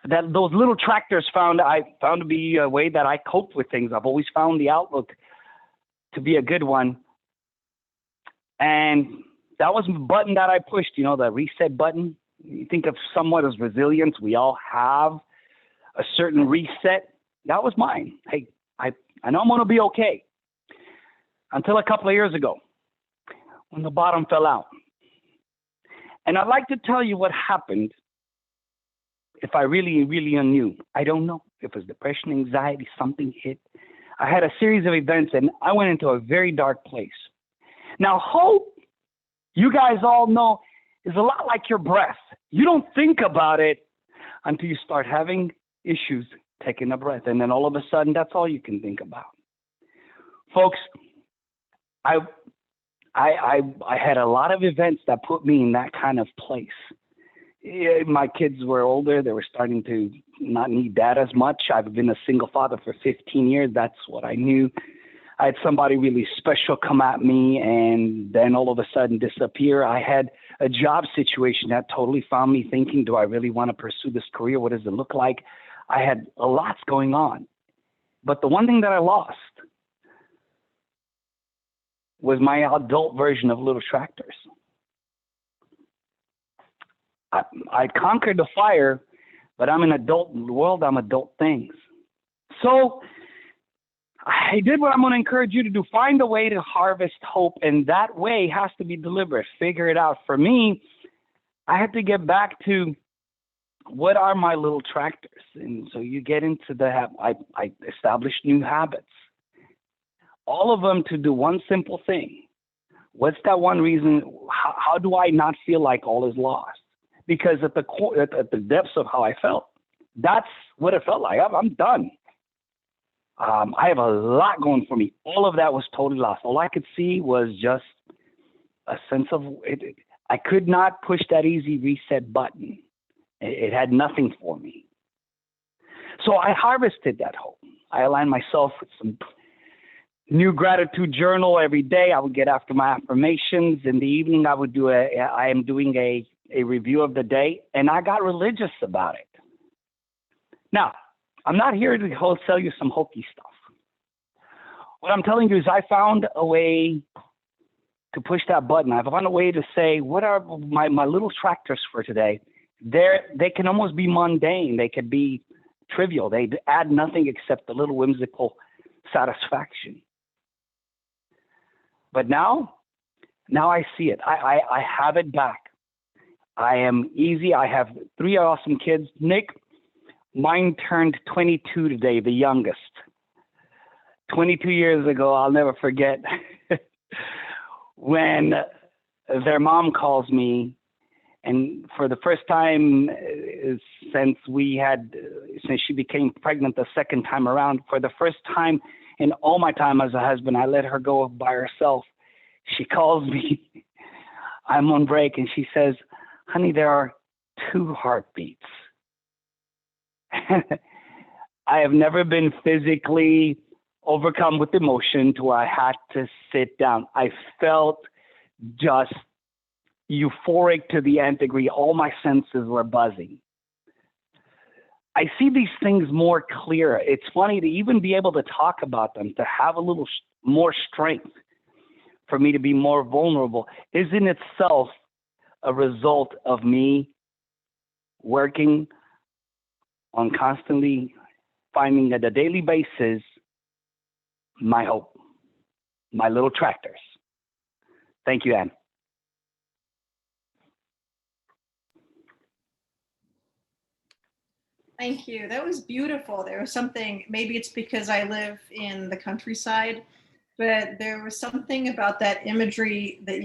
That those little tractors I found to be a way that I coped with things. I've always found the outlook to be a good one. And that was the button that I pushed, the reset button. You think of somewhat as resilience. We all have a certain reset. That was mine. Hey, I know I'm going to be okay. Until a couple of years ago, when the bottom fell out. And I'd like to tell you what happened if I really, really knew. I don't know. If it was depression, anxiety, something hit. I had a series of events, and I went into a very dark place. Now, hope, you guys all know, is a lot like your breath. You don't think about it until you start having issues taking a breath, and then all of a sudden, that's all you can think about. Folks, I had a lot of events that put me in that kind of place. My kids were older. They were starting to not need dad as much. I've been a single father for 15 years. That's what I knew. I had somebody really special come at me and then all of a sudden disappear. I had a job situation that totally found me thinking, do I really want to pursue this career? What does it look like? I had a lot going on. But the one thing that I lost was my adult version of Little Tractors. I conquered the fire, but I'm an adult world. I'm adult things. So I did what I'm going to encourage you to do. Find a way to harvest hope, and that way has to be deliberate. Figure it out. For me, I had to get back to what are my little tractors. And so you get into I established new habits. All of them to do one simple thing. What's that one reason? How do I not feel like all is lost? Because at the core, at the depths of how I felt, that's what it felt like. I'm done. I have a lot going for me. All of that was totally lost. All I could see was just a sense of it. I could not push that easy reset button. It had nothing for me. So I harvested that hope. I aligned myself with some new gratitude journal every day. I would get after my affirmations. In the evening, I am doing a review of the day, and I got religious about it. Now, I'm not here to sell you some hokey stuff. What I'm telling you is I found a way to push that button. I found a way to say, what are my little tractors for today? They can almost be mundane. They could be trivial. They add nothing except a little whimsical satisfaction. But now I see it. I have it back. I am easy. I have 3 awesome kids. Nick, mine turned 22 today, the youngest. 22 years ago, I'll never forget when their mom calls me, and for the first time since she became pregnant the second time around, for the first time in all my time as a husband, I let her go by herself. She calls me. I'm on break, and she says, honey, there are 2 heartbeats. I have never been physically overcome with emotion to where I had to sit down. I felt just euphoric to the nth degree. All my senses were buzzing. I see these things more clear. It's funny to even be able to talk about them, to have a little more strength for me to be more vulnerable is in itself a result of me working on constantly finding at a daily basis my hope. my little tractors. Thank you, Anne. Thank you. That was beautiful. There was something, maybe it's because I live in the countryside, but there was something about that imagery that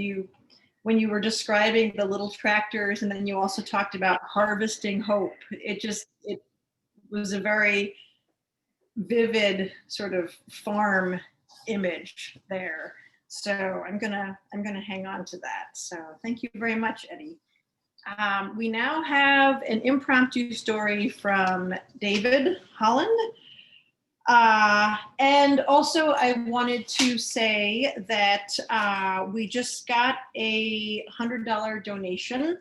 when you were describing the little tractors, and then you also talked about harvesting hope. It was a very vivid sort of farm image there. So I'm gonna hang on to that. So thank you very much, Eddie. We now have an impromptu story from David Holland. And also I wanted to say that we just got a $100 donation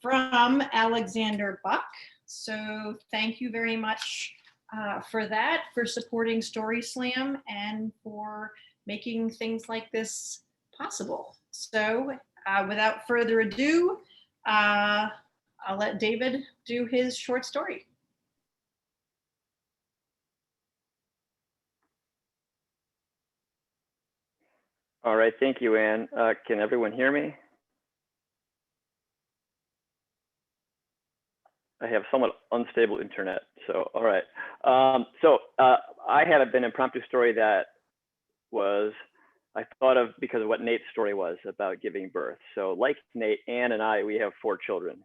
from Alexander Buck. So thank you very much for that, for supporting Story Slam and for making things like this possible. So without further ado, I'll let David do his short story. All right, thank you, Anne. Can everyone hear me? I have somewhat unstable internet, so all right. I had an impromptu story that I thought of because of what Nate's story was about giving birth. So like Nate, Anne and I, we have 4 children.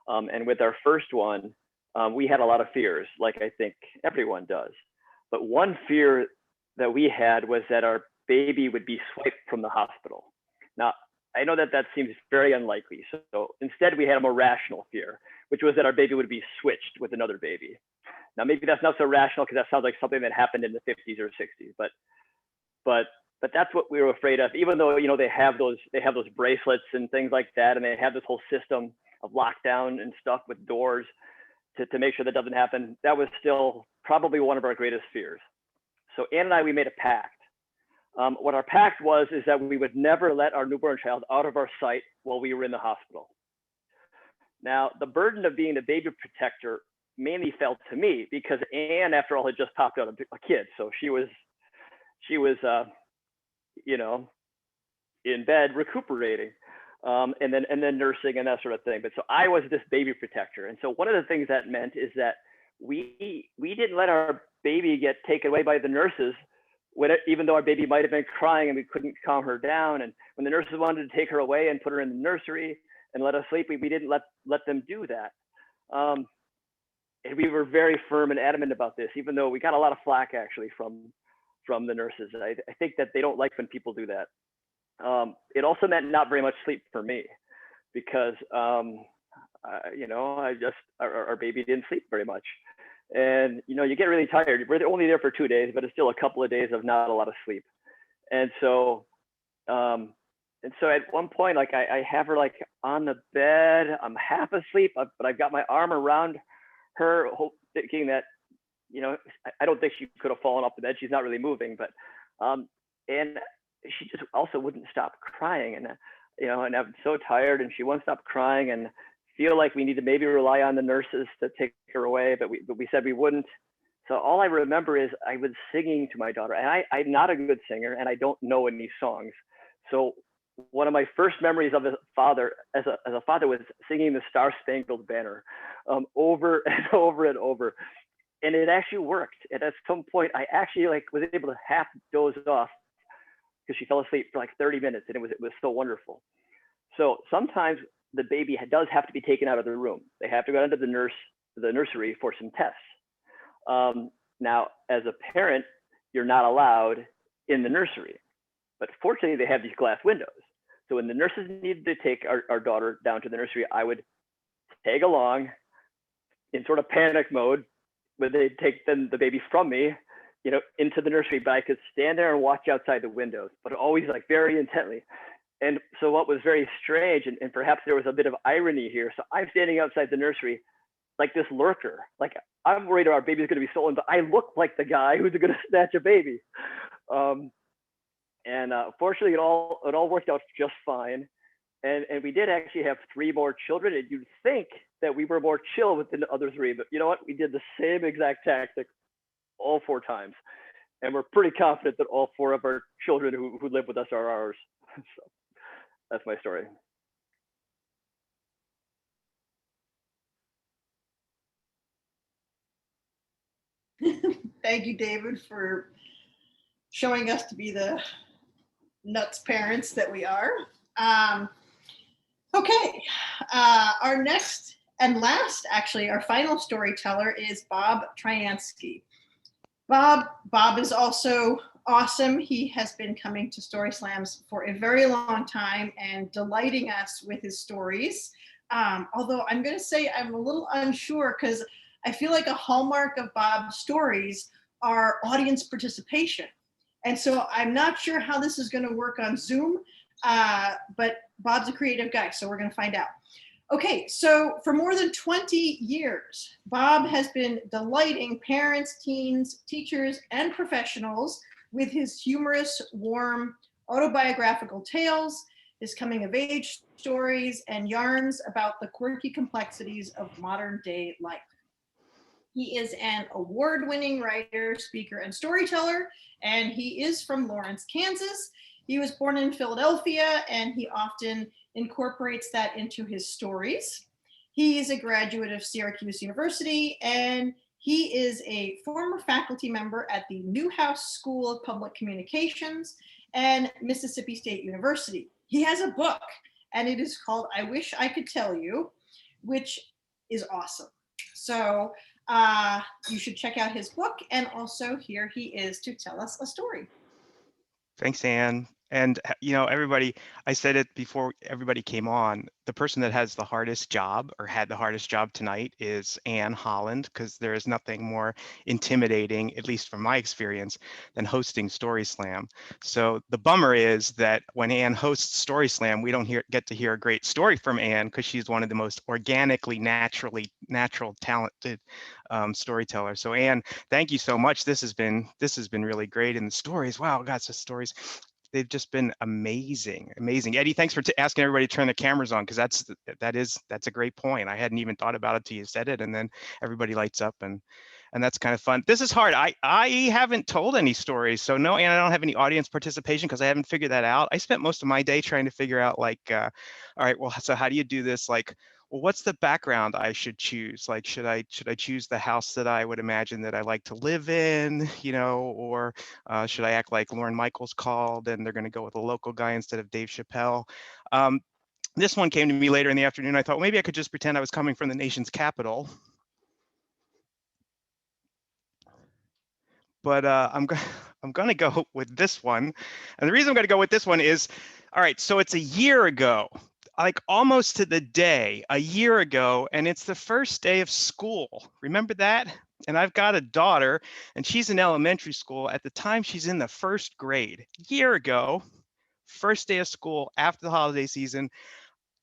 And with our first one, we had a lot of fears, like I think everyone does. But one fear that we had was that our baby would be swiped from the hospital. Now, I know that seems very unlikely. So instead we had a more rational fear, which was that our baby would be switched with another baby. Now, maybe that's not so rational because that sounds like something that happened in the 50s or 60s, but that's what we were afraid of, even though, they have those bracelets and things like that, and they have this whole system of lockdown and stuff with doors to make sure that doesn't happen. That was still probably one of our greatest fears. So Anne and I, we made a pact. What our pact was is that we would never let our newborn child out of our sight while we were in the hospital. Now, the burden of being the baby protector mainly fell to me because Anne, after all, had just popped out a kid. So she was in bed recuperating, and then nursing and that sort of thing. But so I was this baby protector. And so one of the things that meant is that we didn't let our baby get taken away by the nurses, even though our baby might have been crying and we couldn't calm her down. And when the nurses wanted to take her away and put her in the nursery and let us sleep, we didn't let them do that. And we were very firm and adamant about this, even though we got a lot of flack actually from the nurses. I think that they don't like when people do that. It also meant not very much sleep for me because, our baby didn't sleep very much. And, you get really tired. We're only there for 2 days, but it's still a couple of days of not a lot of sleep. And so at one point, like I have her like on the bed, I'm half asleep, but I've got my arm around her, thinking that, I don't think she could have fallen off the bed. She's not really moving, but, and she just also wouldn't stop crying. And, and I'm so tired and she won't stop crying, and feel like we need to maybe rely on the nurses to take her away, but we said we wouldn't. So all I remember is I was singing to my daughter, and I'm not a good singer and I don't know any songs. So one of my first memories of a father, as a father, was singing the Star Spangled Banner over and over and over. And it actually worked. And at some point, I actually was able to half doze off because she fell asleep for like 30 minutes, and it was so wonderful. So sometimes the baby does have to be taken out of the room. They have to go into the nursery for some tests. Now, as a parent, you're not allowed in the nursery, but fortunately they have these glass windows. So when the nurses needed to take our daughter down to the nursery, I would tag along in sort of panic mode, where they'd take the baby from me, into the nursery, but I could stand there and watch outside the windows, but always very intently. And so what was very strange, and perhaps there was a bit of irony here. So I'm standing outside the nursery like this lurker, like I'm worried our baby's going to be stolen, but I look like the guy who's going to snatch a baby. Fortunately, it all worked out just fine. And we did actually have 3 more children, and you'd think that we were more chill with the other 3, but you know what? We did the same exact tactic all 4 times. And we're pretty confident that all 4 of our children who live with us are ours. So that's my story. Thank you, David, for showing us to be the nuts parents that we are. Okay, our next and last, actually, our final storyteller is Bob Tryansky. Bob is also awesome. He has been coming to Story Slams for a very long time and delighting us with his stories. Although I'm going to say I'm a little unsure because I feel like a hallmark of Bob's stories are audience participation. And so I'm not sure how this is going to work on Zoom, but Bob's a creative guy, so we're going to find out. Okay, so for more than 20 years, Bob has been delighting parents, teens, teachers, and professionals with his humorous, warm, autobiographical tales, his coming-of-age stories, and yarns about the quirky complexities of modern-day life. He is an award-winning writer, speaker, and storyteller, and he is from Lawrence, Kansas. He was born in Philadelphia, and he often incorporates that into his stories. He is a graduate of Syracuse University, and he is a former faculty member at the Newhouse School of Public Communications and Mississippi State University. He has a book, and it is called I Wish I Could Tell You, which is awesome. So you should check out his book, and also here he is to tell us a story. Thanks, Anne. And, you know, everybody, I said it before everybody came on, the person that has the hardest job or had the hardest job tonight is Anne Holland, because there is nothing more intimidating, at least from my experience, than hosting Story Slam. So the bummer is that when Anne hosts Story Slam, we don't get to hear a great story from Anne because she's one of the most organically, natural, talented storytellers. So Anne, thank you so much. This has been really great. And the stories, wow, God, the stories. They've just been amazing. Eddie, thanks for asking everybody to turn the cameras on, because that's a great point. I hadn't even thought about it till you said it, and then everybody lights up, and that's kind of fun. This is hard. I haven't told any stories, so no, and I don't have any audience participation because I haven't figured that out. I spent most of my day trying to figure out, like, all right, well, so how do you do this? Like, well, what's the background I should choose? Like, should I choose the house that I would imagine that I like to live in, you know, or should I act like Lorne Michaels called and they're going to go with a local guy instead of Dave Chappelle? This one came to me later in the afternoon. I thought, well, maybe I could just pretend I was coming from the nation's capital. But I'm going to go with this one. And the reason I'm going to go with this one is, all right, so it's a year ago, like almost to the day, a year ago, and it's the first day of school. Remember that? And I've got a daughter, and she's in elementary school. At the time, she's in the first grade. A year ago, first day of school after the holiday season,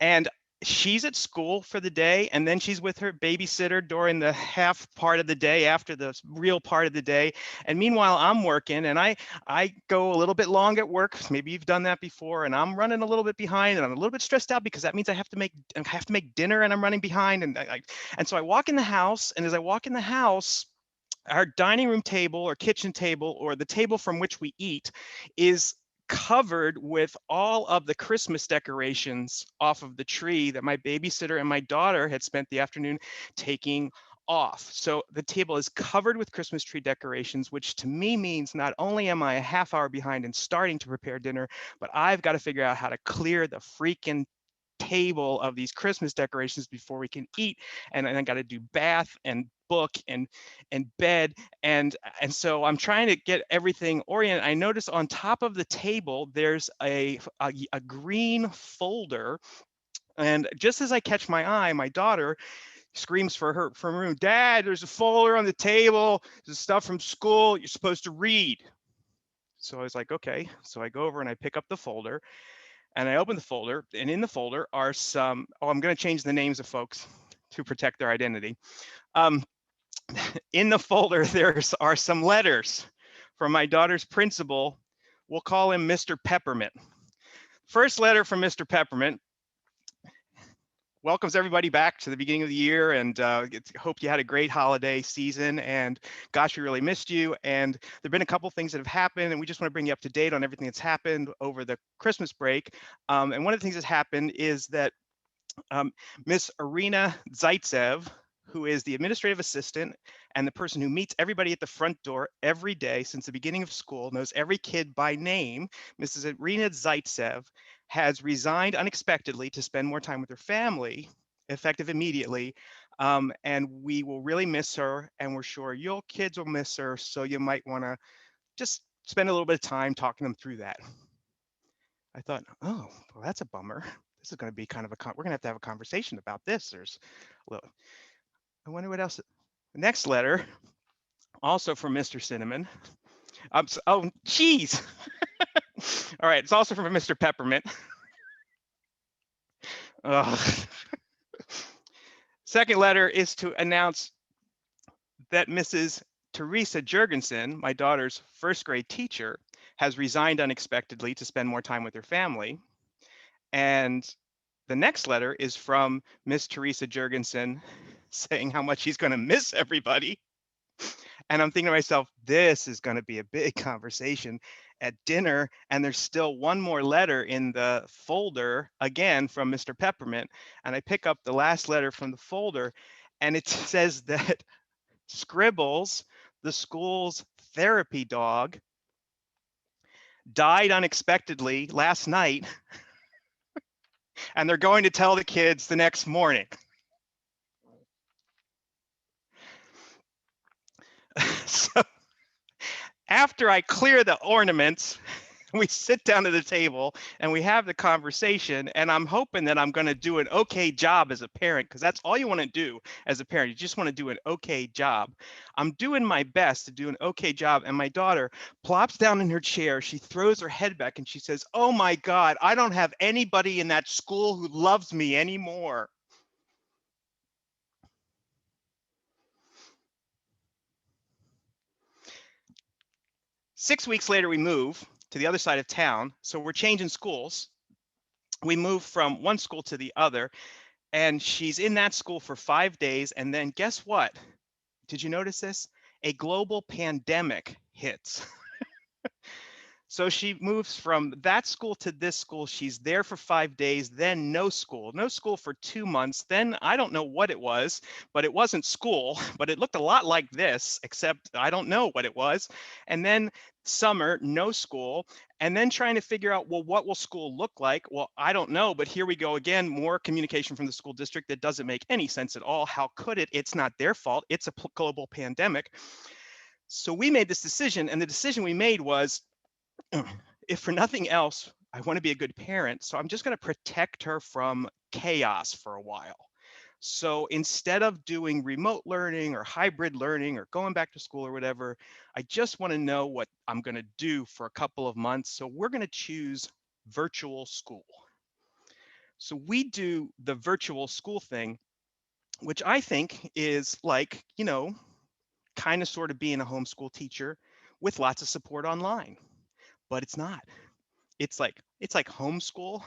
and she's at school for the day, and then she's with her babysitter during the half part of the day after the real part of the day. And meanwhile, I'm working, and I go a little bit long at work. Maybe you've done that before, and I'm running a little bit behind, and I'm a little bit stressed out because that means I have to make dinner, and I'm running behind. And so I walk in the house, and as I walk in the house, our dining room table or kitchen table or the table from which we eat is covered with all of the Christmas decorations off of the tree that my babysitter and my daughter had spent the afternoon taking off. So the table is covered with Christmas tree decorations, which to me means not only am I a half hour behind in starting to prepare dinner, but I've got to figure out how to clear the freaking table of these Christmas decorations before we can eat. And I got to do bath and book and bed, and so I'm trying to get everything oriented. I notice on top of the table there's a green folder, and just as I catch my eye, my daughter screams from her room, "Dad, there's a folder on the table. There's stuff from school you're supposed to read." So I was like, okay. So I go over and I pick up the folder, and I open the folder, and in the folder are some, I'm going to change the names of folks to protect their identity. In the folder, are some letters from my daughter's principal. We'll call him Mr. Peppermint. First letter from Mr. Peppermint. welcomes everybody back to the beginning of the year, and hope you had a great holiday season. And gosh, we really missed you. And there've been a couple things that have happened, and we just want to bring you up to date on everything that's happened over the Christmas break. And one of the things that's happened is that Miss Irina Zaitsev, who is the administrative assistant and the person who meets everybody at the front door every day since the beginning of school, knows every kid by name, Mrs. Irina Zaitsev, has resigned unexpectedly to spend more time with her family, effective immediately. And we will really miss her, and we're sure your kids will miss her. So you might want to just spend a little bit of time talking them through that. I thought, oh, well, that's a bummer. This is going to be kind of we're going to have a conversation about this. There's a little, I wonder what else. The next letter, also from Mr. Cinnamon. Oh, geez. All right, it's also from Mr. Peppermint. Second letter is to announce that Mrs. Teresa Jurgensen, my daughter's first grade teacher, has resigned unexpectedly to spend more time with her family. And the next letter is from Miss Teresa Jurgensen saying how much she's going to miss everybody. And I'm thinking to myself, this is going to be a big conversation at dinner. And there's still one more letter in the folder, again, from Mr. Peppermint. And I pick up the last letter from the folder, and it says that Scribbles, the school's therapy dog, died unexpectedly last night. And they're going to tell the kids the next morning. So after I clear the ornaments, we sit down at the table and we have the conversation, and I'm hoping that I'm going to do an okay job as a parent, because that's all you want to do as a parent. You just want to do an okay job. I'm doing my best to do an okay job, and my daughter plops down in her chair. She throws her head back and she says, "Oh my God, I don't have anybody in that school who loves me anymore." Six weeks later, we move to the other side of town. So we're changing schools. We move from one school to the other, and she's in that school for 5 days. And then guess what? Did you notice this? A global pandemic hits. So she moves from that school to this school. She's there for 5 days, then no school for 2 months. Then I don't know what it was, but it wasn't school, but it looked a lot like this, except I don't know what it was. And then summer, no school. And then trying to figure out, well, what will school look like? Well, I don't know, but here we go again, more communication from the school district that doesn't make any sense at all. How could it? It's not their fault. It's a global pandemic. So we made this decision, and the decision we made was, if for nothing else, I want to be a good parent, so I'm just going to protect her from chaos for a while. So instead of doing remote learning or hybrid learning or going back to school or whatever, I just want to know what I'm going to do for a couple of months. So we're going to choose virtual school. So we do the virtual school thing, which I think is like, you know, kind of sort of being a homeschool teacher with lots of support online. But it's not. It's like homeschool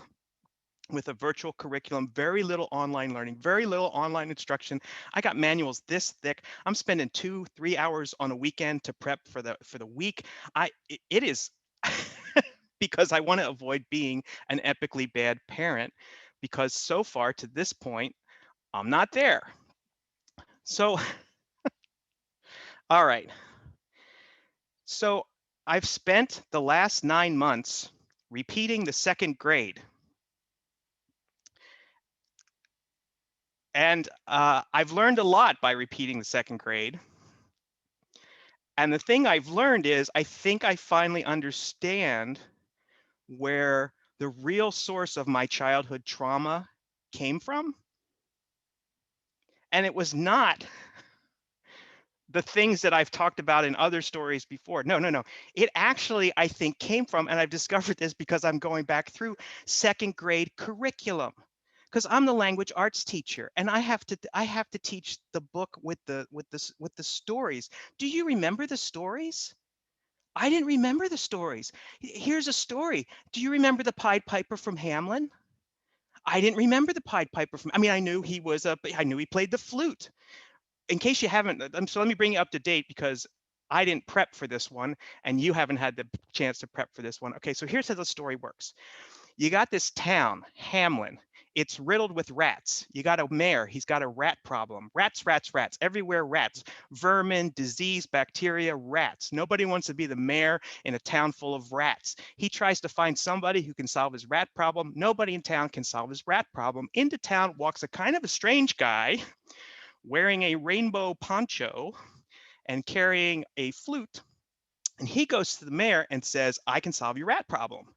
with a virtual curriculum, very little online learning, very little online instruction. I got manuals this thick. I'm spending 2-3 hours on a weekend to prep for the week. It is because I want to avoid being an epically bad parent, because so far to this point, I'm not there. So, all right. So I've spent the last 9 months repeating the second grade. And I've learned a lot by repeating the second grade. And the thing I've learned is, I think I finally understand where the real source of my childhood trauma came from. And it was not the things that I've talked about in other stories before. No. It actually, I think, came from, and I've discovered this because I'm going back through second grade curriculum, because I'm the language arts teacher, and I have to teach the book with the stories. Do you remember the stories? I didn't remember the stories. Here's a story. Do you remember the Pied Piper from Hamelin? I didn't remember the Pied Piper from, I mean, I knew he played the flute. In case you haven't, so let me bring you up to date because I didn't prep for this one and you haven't had the chance to prep for this one. Okay, so here's how the story works. You got this town, Hamlin. It's riddled with rats. You got a mayor, he's got a rat problem. Rats, rats, rats, everywhere rats. Vermin, disease, bacteria, rats. Nobody wants to be the mayor in a town full of rats. He tries to find somebody who can solve his rat problem. Nobody in town can solve his rat problem. Into town walks a kind of a strange guy wearing a rainbow poncho and carrying a flute. And he goes to the mayor and says, I can solve your rat problem.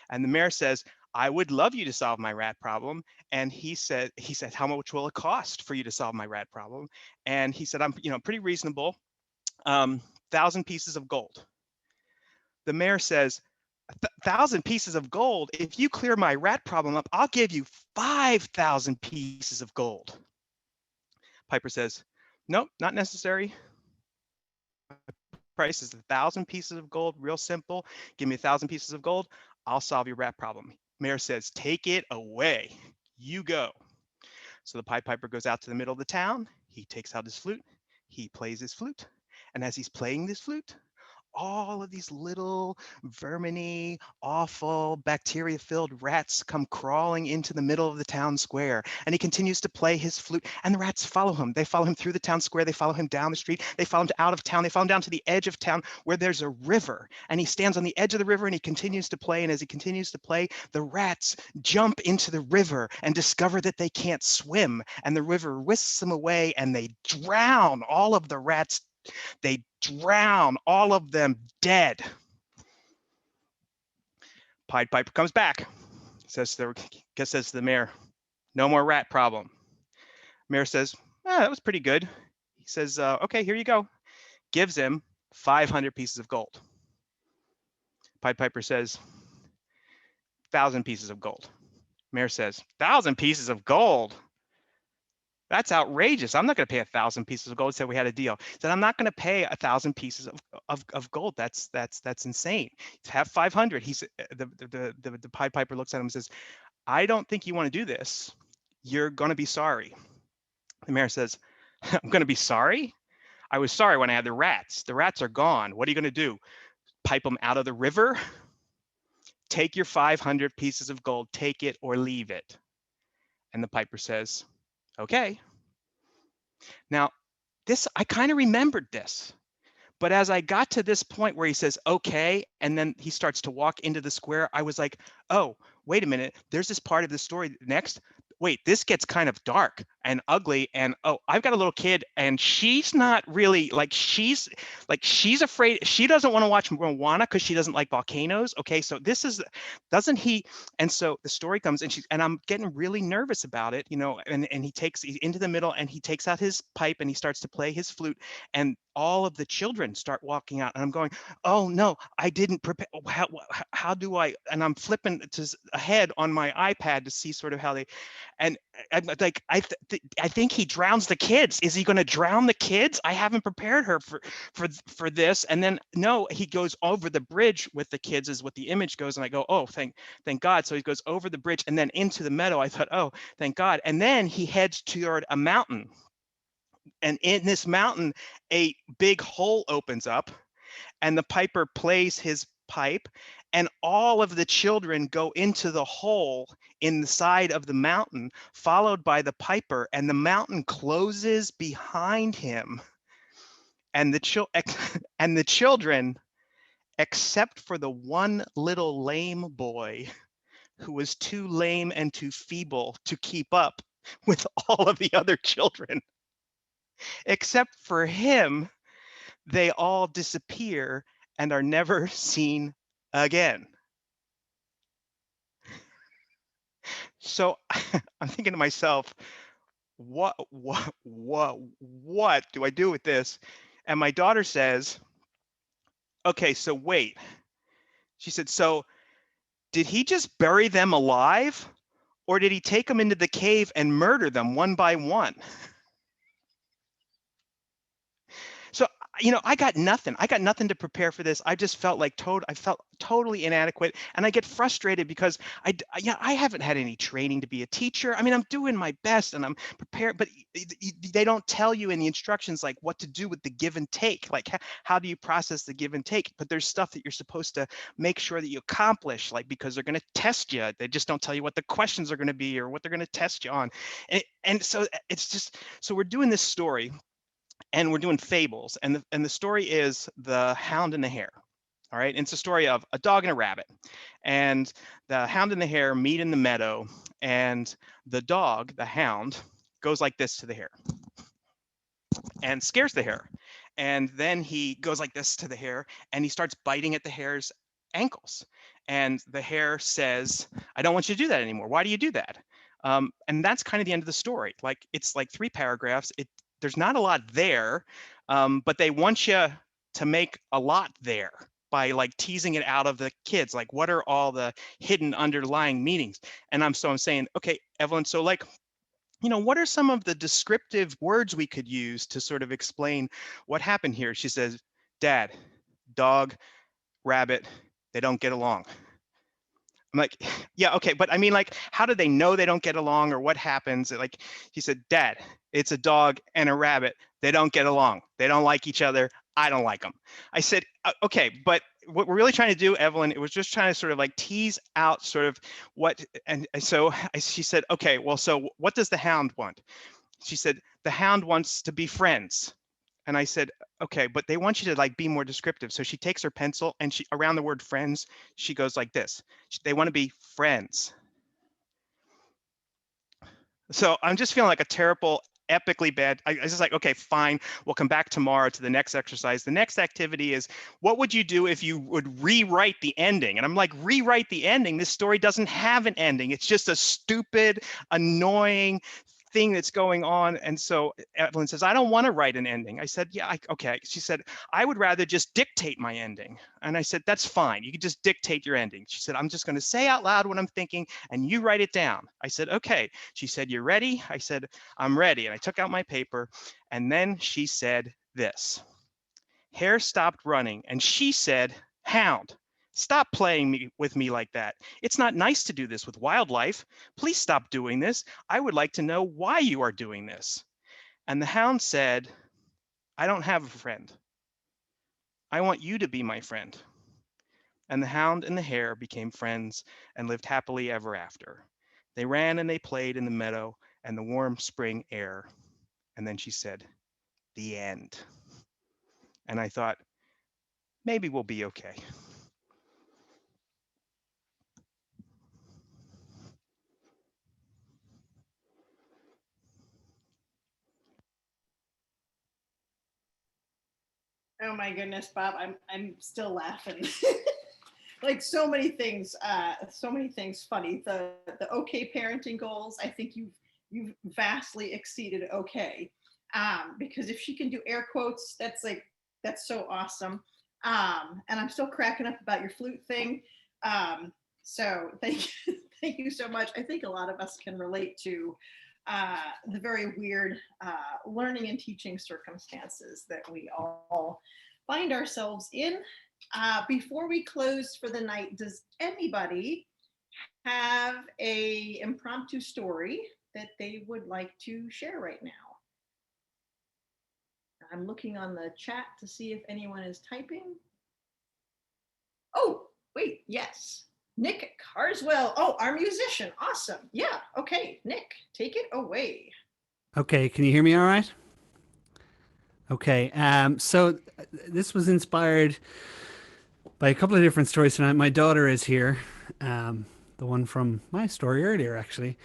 And the mayor says, I would love you to solve my rat problem. And he said, how much will it cost for you to solve my rat problem? And he said, I'm pretty reasonable, 1,000 pieces of gold. The mayor says, 1,000 pieces of gold? If you clear my rat problem up, I'll give you 5,000 pieces of gold. Piper says, nope, not necessary. Price is 1,000 pieces of gold, real simple. Give me 1,000 pieces of gold, I'll solve your rat problem. Mayor says, take it away, you go. So the Pied Piper goes out to the middle of the town. He takes out his flute, he plays his flute. And as he's playing this flute, all of these little verminy, awful, bacteria-filled rats come crawling into the middle of the town square. And he continues to play his flute, and the rats follow him. They follow him through the town square. They follow him down the street. They follow him out of town. They follow him down to the edge of town where there's a river. And he stands on the edge of the river and he continues to play. And as he continues to play, the rats jump into the river and discover that they can't swim. And the river whisks them away and they drown all of the rats. They drown all of them dead. Pied Piper comes back, says to the mayor, no more rat problem. Mayor says, that was pretty good. He says, okay, here you go. Gives him 500 pieces of gold. Pied Piper says, 1,000 pieces of gold. Mayor says, 1,000 pieces of gold? That's outrageous. I'm not going to pay 1,000 pieces of gold. He said we had a deal. He said I'm not going to pay 1,000 pieces of gold. That's insane. Have 500. He said the Pied Piper looks at him and says, I don't think you want to do this. You're going to be sorry. The mayor says, I'm going to be sorry? I was sorry when I had the rats. The rats are gone. What are you going to do? Pipe them out of the river? Take your 500 pieces of gold. Take it or leave it. And the Piper says, okay. Now, I kind of remembered this, but as I got to this point where he says, okay, and then he starts to walk into the square, I was like, oh, wait a minute. There's this part of the story next. Wait, this gets kind of dark and ugly. And oh, I've got a little kid and she's not really she's afraid. She doesn't want to watch Moana because she doesn't like volcanoes. Okay, so doesn't he? And so the story comes and I'm getting really nervous about it, and he's into the middle and he takes out his pipe and he starts to play his flute and all of the children start walking out and I'm going, oh no, I didn't prepare. How do I? And I'm flipping ahead on my iPad to see sort of how they, and I'm like, I think he drowns the kids. Is he going to drown the kids? I haven't prepared her for this. And then no, he goes over the bridge with the kids is what the image goes. And I go, oh, thank God. So he goes over the bridge and then into the meadow. I thought, oh, thank God. And then he heads toward a mountain. And in this mountain, a big hole opens up and the Piper plays his pipe and all of the children go into the hole in the side of the mountain, followed by the Piper, and the mountain closes behind him. And the children, except for the one little lame boy who was too lame and too feeble to keep up with all of the other children, except for him, they all disappear and are never seen again. So I'm thinking to myself, what do I do with this? And my daughter says, okay, so wait. She said, so did he just bury them alive? Or did he take them into the cave and murder them one by one? So I got nothing. I got nothing to prepare for this. I just felt like I felt totally inadequate, and I get frustrated because I haven't had any training to be a teacher. I mean, I'm doing my best and I'm prepared, but they don't tell you in the instructions like what to do with the give and take. Like how do you process the give and take? But there's stuff that you're supposed to make sure that you accomplish, like because they're going to test you. They just don't tell you what the questions are going to be or what they're going to test you on. And so it's just, so we're doing this story. And we're doing fables, and the story is The Hound and the Hare. All right, and it's a story of a dog and a rabbit, and the hound and the hare meet in the meadow, and the dog, the hound, goes like this to the hare and scares the hare, and then he goes like this to the hare and he starts biting at the hare's ankles, and the hare says, "I don't want you to do that anymore. Why do you do that?" And that's kind of the end of the story. Like it's like 3 paragraphs. There's not a lot there, but they want you to make a lot there by like teasing it out of the kids. Like, what are all the hidden underlying meanings? And I'm saying, okay, Evelyn, so like, what are some of the descriptive words we could use to sort of explain what happened here? She says, Dad, dog, rabbit, they don't get along. I'm like, yeah, okay, but I mean, like, how do they know they don't get along, or what happens? Like, he said, Dad, it's a dog and a rabbit. They don't get along. They don't like each other. I don't like them. I said, okay, but what we're really trying to do, Evelyn, it was just trying to sort of like tease out sort of what, and so she said, okay, well, so what does the hound want? She said, the hound wants to be friends. And I said, okay, but they want you to like be more descriptive. So she takes her pencil and she, around the word friends, she goes like this. They want to be friends. So I'm just feeling like a terrible, epically bad. I was just like, okay, fine. We'll come back tomorrow to the next exercise. The next activity is, what would you do if you would rewrite the ending? And I'm like, rewrite the ending? This story doesn't have an ending. It's just a stupid, annoying thing that's going on. And so Evelyn says, I don't want to write an ending. I said, yeah, okay. She said, I would rather just dictate my ending. And I said, that's fine. You can just dictate your ending. She said, I'm just going to say out loud what I'm thinking and you write it down. I said, okay. She said, you ready? I said, I'm ready. And I took out my paper. And then she said this. Hare stopped running and she said, Hound, stop playing with me like that. It's not nice to do this with wildlife. Please stop doing this. I would like to know why you are doing this. And the hound said, I don't have a friend. I want you to be my friend. And the hound and the hare became friends and lived happily ever after. They ran and they played in the meadow and the warm spring air. And then she said, the end. And I thought, maybe we'll be okay. Oh my goodness, Bob, I'm still laughing. Like so many things funny. The okay parenting goals, I think you've vastly exceeded okay. Because if she can do air quotes, that's so awesome. And I'm still cracking up about your flute thing. So thank you so much. I think a lot of us can relate to the very weird learning and teaching circumstances that we all find ourselves in. Before we close for the night, does anybody have an impromptu story that they would like to share right now? I'm looking on the chat to see if anyone is typing. Oh, wait, yes. Nick Carswell. Oh, our musician. Awesome. Yeah. Okay, Nick, take it away. Okay, can you hear me all right? Okay, so this was inspired by a couple of different stories tonight. My daughter is here, the one from my story earlier, actually.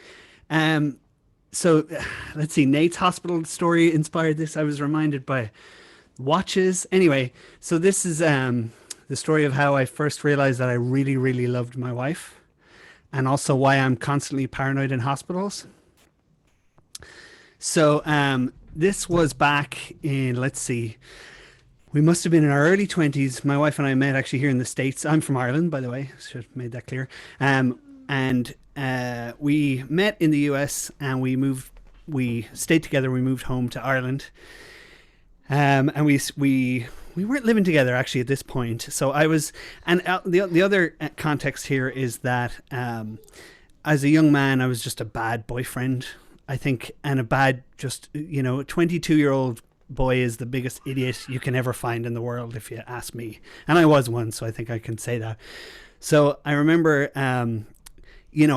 So let's see, Nate's hospital story inspired this. I was reminded by watches. Anyway, so this is the story of how I first realized that I really, really loved my wife, and also why I'm constantly paranoid in hospitals. So this was back in, let's see, we must have been in our early 20s. My wife and I met actually here in the States. I'm from Ireland, by the way. Should have made that clear. And we met in the US and we stayed together. We moved home to Ireland. And we weren't living together actually at this point. So I was, and the other context here is that as a young man, I was just a bad boyfriend, I think, and a bad, just, 22-year-old boy is the biggest idiot you can ever find in the world, if you ask me. And I was one, so I think I can say that. So I remember, I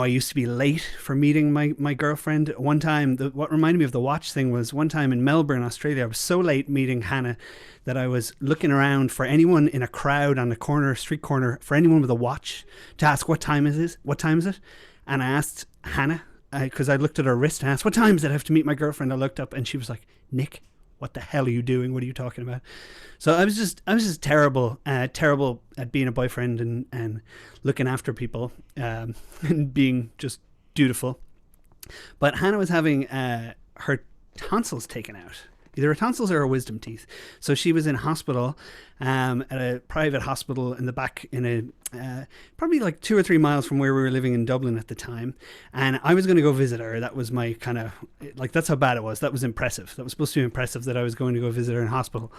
used to be late for meeting my girlfriend. One time, what reminded me of the watch thing was one time in Melbourne, Australia, I was so late meeting Hannah that I was looking around for anyone in a crowd on the street corner, for anyone with a watch to ask what time is it? And I asked Hannah, because I looked at her wrist and asked, what time is it? I have to meet my girlfriend. I looked up and she was like, Nick, what the hell are you doing? What are you talking about? So I was just terrible at being a boyfriend and looking after people and being just dutiful. But Hannah was having her tonsils taken out, either her tonsils or her wisdom teeth. So she was in hospital, at a private hospital in the back, in a probably like 2 or 3 miles from where we were living in Dublin at the time. And I was going to go visit her. That was my kind of, like, that's how bad it was. That was impressive. That was supposed to be impressive that I was going to go visit her in hospital.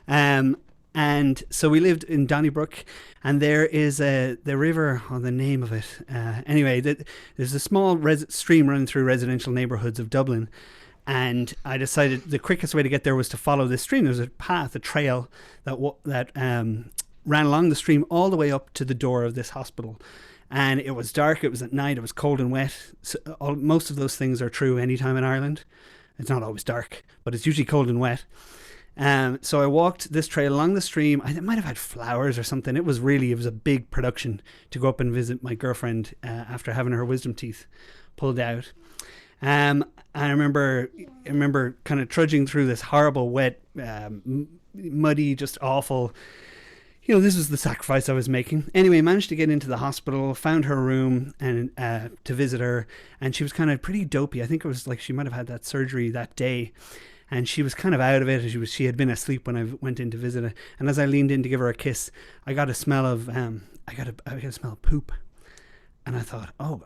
And so we lived in Donnybrook, and there is the river, the name of it. Anyway, there's a small stream running through residential neighborhoods of Dublin. And I decided the quickest way to get there was to follow this stream. There's a path, a trail that ran along the stream all the way up to the door of this hospital. And it was dark, it was at night, it was cold and wet. So most of those things are true anytime in Ireland. It's not always dark, but it's usually cold and wet. So I walked this trail along the stream. I might have had flowers or something. It was a big production to go up and visit my girlfriend after having her wisdom teeth pulled out. I remember kind of trudging through this horrible, wet, muddy, just awful. This was the sacrifice I was making. Anyway, managed to get into the hospital, found her room and to visit her, and she was kind of pretty dopey. I think it was like she might have had that surgery that day, and she was kind of out of it. She had been asleep when I went in to visit her, and as I leaned in to give her a kiss, I got a smell of I got a smell of poop, and I thought, oh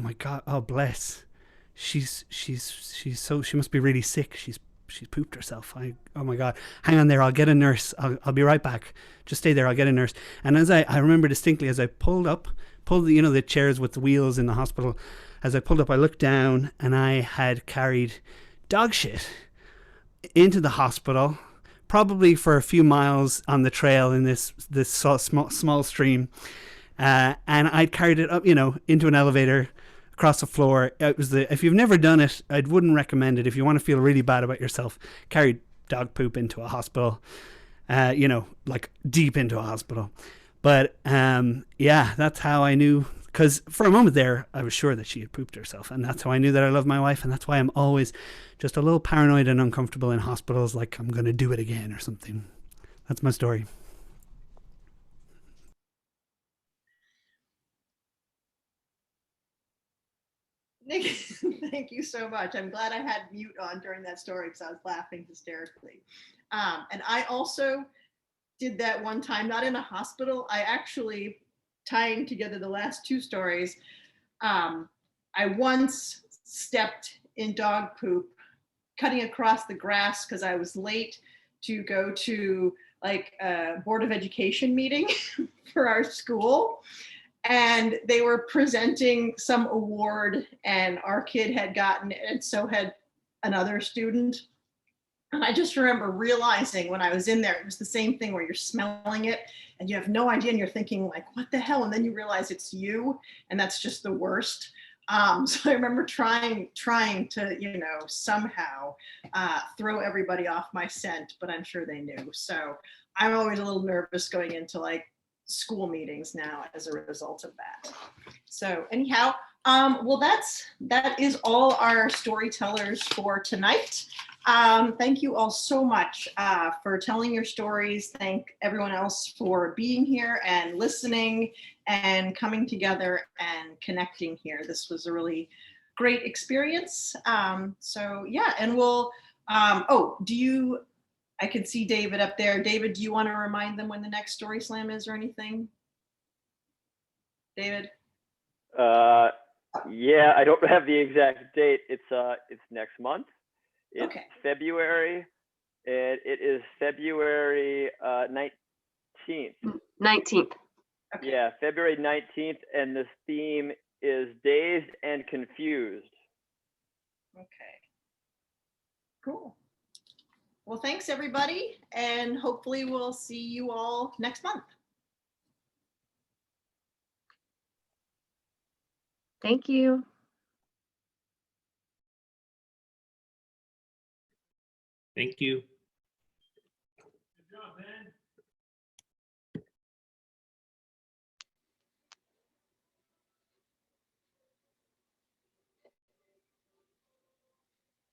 my God, oh bless, she must be really sick. She's pooped herself. Oh my God, hang on there, I'll get a nurse. I'll be right back. Just stay there, I'll get a nurse. And as I remember distinctly, as I pulled the chairs with the wheels in the hospital, as I pulled up, I looked down and I had carried dog shit into the hospital, probably for a few miles on the trail in this small stream. And I'd carried it up, into an elevator, across the floor. If you've never done it, I wouldn't recommend it. If you want to feel really bad about yourself, carry dog poop into a hospital, like deep into a hospital. But that's how I knew, because for a moment there, I was sure that she had pooped herself. And that's how I knew that I love my wife. And that's why I'm always just a little paranoid and uncomfortable in hospitals, like I'm going to do it again or something. That's my story. Nick, thank you so much. I'm glad I had mute on during that story because I was laughing hysterically. And I also did that one time, not in a hospital. I actually, tying together the last two stories, I once stepped in dog poop, cutting across the grass because I was late to go to like a Board of Education meeting for our school. And they were presenting some award, and our kid had gotten it, and so had another student. And I just remember realizing when I was in there, it was the same thing where you're smelling it and you have no idea, and you're thinking like, what the hell? And then you realize it's you, and that's just the worst. So I remember trying to, somehow throw everybody off my scent, but I'm sure they knew. So I'm always a little nervous going into like school meetings now as a result of that. So anyhow, well, that is all our storytellers for tonight. Thank you all so much for telling your stories. Thank everyone else for being here and listening and coming together and connecting here. This was a really great experience. So yeah, and we'll, I can see David up there. David, do you want to remind them when the next Story Slam is or anything? David? Yeah, I don't have the exact date. It's next month. It's okay. February And it is February 19th. 19th. Okay. Yeah, February 19th, and the theme is Dazed and Confused. Okay. Cool. Well, thanks everybody, and hopefully we'll see you all next month. Thank you. Thank you.